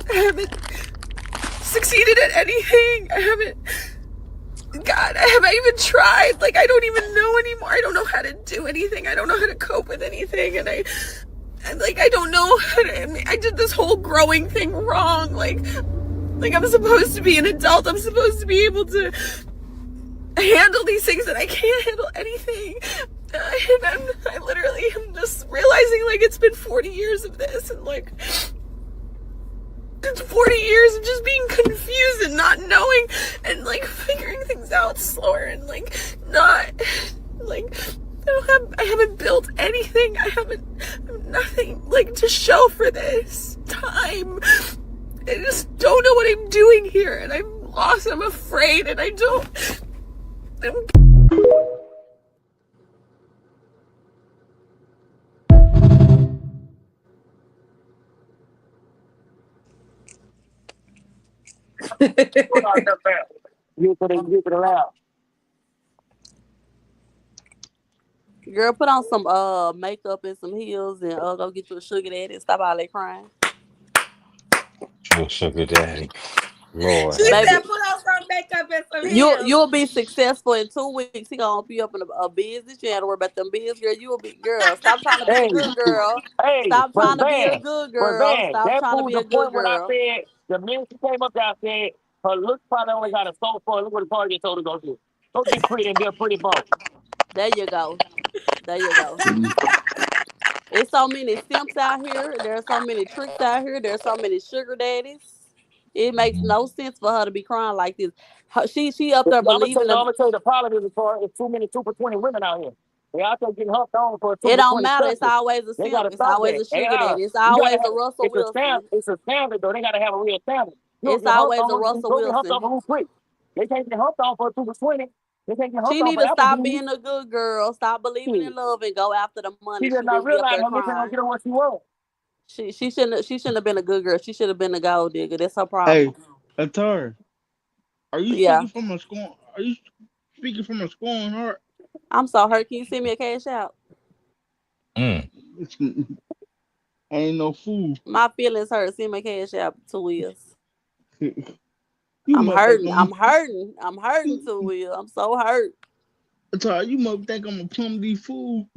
S5: I haven't succeeded at anything. I haven't even tried. Like, I don't even know anymore. I don't know how to do anything. I don't know how to cope with anything. And I don't know how to, I did this whole growing thing wrong. Like I'm supposed to be an adult. I'm supposed to be able to handle these things, and I can't handle anything. And I literally am just realizing, like, it's been 40 years of this, and like it's 40 years of just being confused and not knowing and like figuring things out slower and like not like I haven't built anything. I haven't nothing like to show for this time. I just don't know what I'm doing here, and I'm lost. I'm afraid, and I don't.
S10: You put it around.
S11: Girl, put on some makeup and some heels and go get you a sugar daddy and stop all that crying.
S9: Sugar daddy. Lord.
S3: She said put on some makeup and some heels.
S11: You'll be successful in 2 weeks. He gonna open you up in a business. You ain't to worry about them bills, girl. You will be girl. Stop trying to be a good girl. Stop trying to be a good girl. Stop trying to be a good girl.
S10: I said, the minute she came up there, I said, her looks probably only got a soul for her. Look what the Target told her to go do. Go get pretty and be a pretty bone.
S11: There you go. There you go. It's so many simps out here. There are so many tricks out here. There are so many sugar daddies. It makes no sense for her to be crying like this. She up there believing.
S10: I'm gonna tell you the problem is it's too many 2 for 20 women out here. They out there getting huffed on for a 2
S11: It
S10: for
S11: don't
S10: 20
S11: matter. It's
S10: structure.
S11: always a
S10: They
S11: simp.
S10: gotta
S11: It's
S10: stop
S11: always
S10: that.
S11: a sugar daddy. It's always a Russell Wilson.
S10: It's a standard though. They gotta have a real standard. You don't
S11: It's
S10: get huffed
S11: always a
S10: on.
S11: Russell
S10: Don't get huffed
S11: Wilson.
S10: on who quick. They can't get huffed on for a 2 for 20. They can't get huffed
S11: She
S10: on
S11: need
S10: for
S11: to stop
S10: Applebee's.
S11: being a good girl. Stop believing in love and go after the money.
S10: She did
S11: She
S10: not
S11: just be up
S10: realize
S11: there
S10: that bitch ain't gonna
S11: crying.
S10: get her what she wants.
S11: She shouldn't have been a good girl. She should have been a gold digger. That's her
S8: Hey,
S11: problem.
S8: Atari, are you
S11: Yeah.
S8: speaking from a scorn? Are you speaking from a scorn heart?
S11: I'm so hurt. Can you send me a cash out?
S8: Ain't no fool.
S11: My feelings hurt. Send me a cash out. 2 wheels.
S8: You
S11: I'm
S8: must
S11: hurting.
S8: think
S11: I'm hurting. I'm hurting, 2 wheels. I'm so hurt.
S8: Atari, you must think I'm a plum D fool.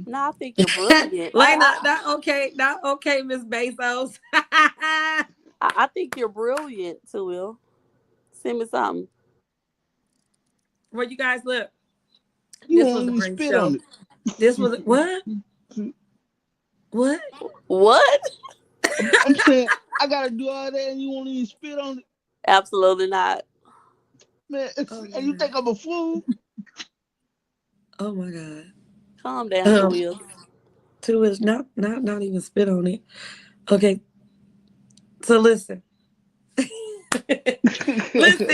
S11: No, I think you're brilliant.
S3: Lena, not okay, Miss Bezos.
S11: I think you're brilliant, 2 wheel. Send me something.
S3: Well, you guys look.
S8: You
S3: this was a great show.
S8: On it.
S3: This was what?
S11: What?
S8: I'm saying I gotta do all that, and you won't even spit on it.
S11: Absolutely not.
S8: Man, and you think I'm a fool?
S3: Oh my God!
S11: Calm down, 2 wheels.
S3: 2 is not even spit on it. Okay, so listen. Listen,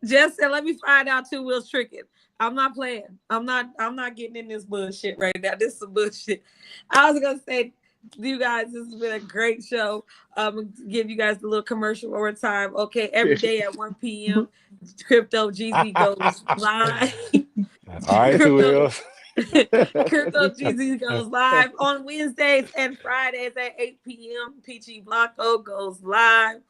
S3: just said, let me find out 2 wheels tricking. I'm not playing. I'm not getting in this bullshit right now. This is some bullshit. I was gonna say, you guys, this has been a great show. Give you guys a little commercial over time. Okay, every day at 1 p.m. Crypto GZ goes live.
S9: All right, 2 wheels.
S3: Crypto GZ goes live on Wednesdays and Fridays at 8 p.m. PG Blanco goes live.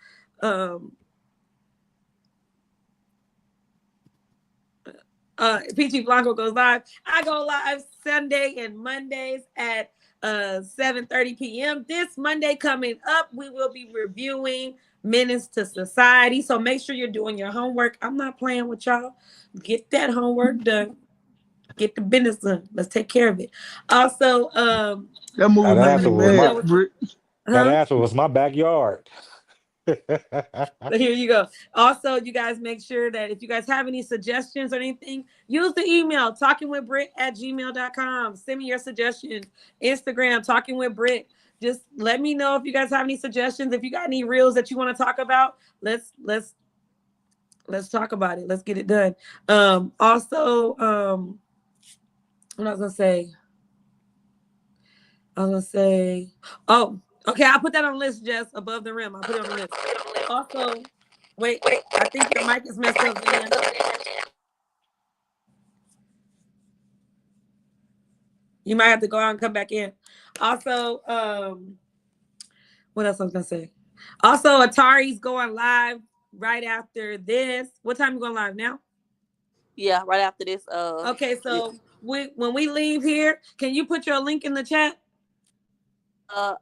S3: PG Blanco goes live. I go live Sunday and Mondays at 7:30 p.m. This Monday coming up, we will be reviewing Menace to Society. So make sure you're doing your homework. I'm not playing with y'all. Get that homework done. Get the business done. Let's take care of it. Also,
S8: that movie
S9: that answer was my backyard.
S3: So here you go. Also, you guys make sure that if you guys have any suggestions or anything, use the email talkingwithbrit@gmail.com. Send me your suggestions. Instagram talkingwithbrit. Just let me know if you guys have any suggestions. If you got any reels that you want to talk about, let's talk about it. Let's get it done. Also, what I was gonna say, oh, okay, I'll put that on the list, Jess, above the rim. I'll put it on the list. Also, wait, I think your mic is messed up, man. You might have to go out and come back in. Also, what else I was gonna say? Also, Atari's going live right after this. What time are you going live now?
S11: Yeah, right after this.
S3: Okay, so when we leave here, can you put your link in the chat?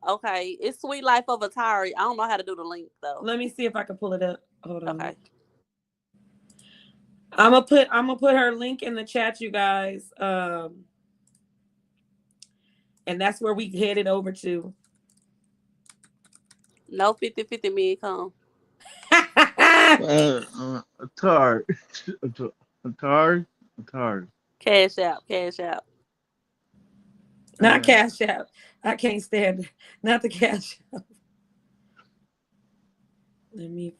S11: Okay. It's Sweet Life of Atari. I don't know how to do the link though.
S3: Let me see if I can pull it up. Hold on.
S11: Okay.
S3: I'm gonna put her link in the chat, you guys. And that's where we headed over to.
S11: No 50-50 me come.
S8: Atari.
S11: Cash out.
S3: Not Cash App. I can't stand it. Not the Cash App. Let me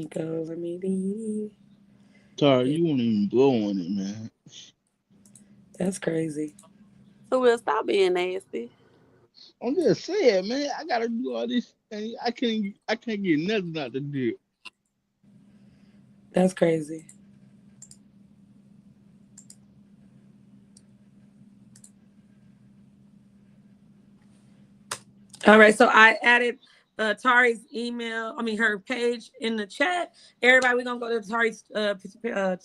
S3: go. Let me leave.
S8: Atari, you won't even blow on it, man.
S3: That's crazy.
S11: So we'll stop being nasty.
S8: I'm just saying, man. I gotta do all this, and I can't get nothing out the deal.
S3: That's crazy. All right, so I added Tari's her page in the chat. Everybody, we're gonna go to Tari's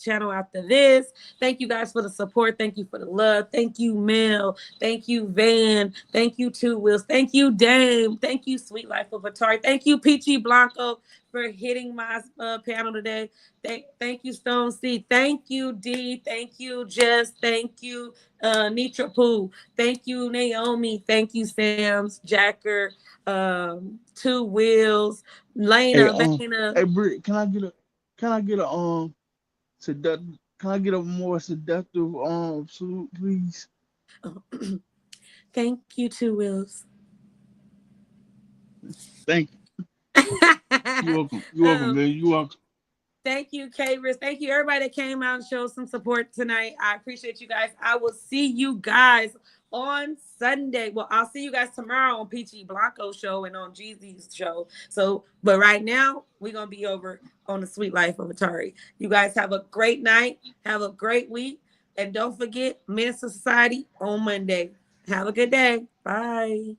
S3: channel after this. Thank you guys for the support. Thank you for the love. Thank you, Mel. Thank you, Van. Thank you, Two Wheels. Thank you, Dame. Thank you, Sweet Life of Tari. Thank you, Peachy Blanco, for hitting my panel today. Thank you, Stone C. Thank you, D. Thank you, Jess. Thank you, Nitra Poo. Thank you, Naomi. Thank you, Sam's, Jacker, Two Wheels, Lena, Vana.
S8: Hey, Britt, can I get a seductive? Can I get a more seductive salute, please?
S3: Thank you, Two Wheels.
S8: Thank you. You're welcome. You're welcome, man. You're welcome.
S3: Thank you, K-Riz. Thank you, everybody that came out and showed some support tonight. I appreciate you guys. I will see you guys on Sunday. Well, I'll see you guys tomorrow on Peachy Blanco's show and on Jeezy's show. But right now, we're going to be over on the Sweet Life of Tari. You guys have a great night. Have a great week. And don't forget, Men's Society on Monday. Have a good day. Bye.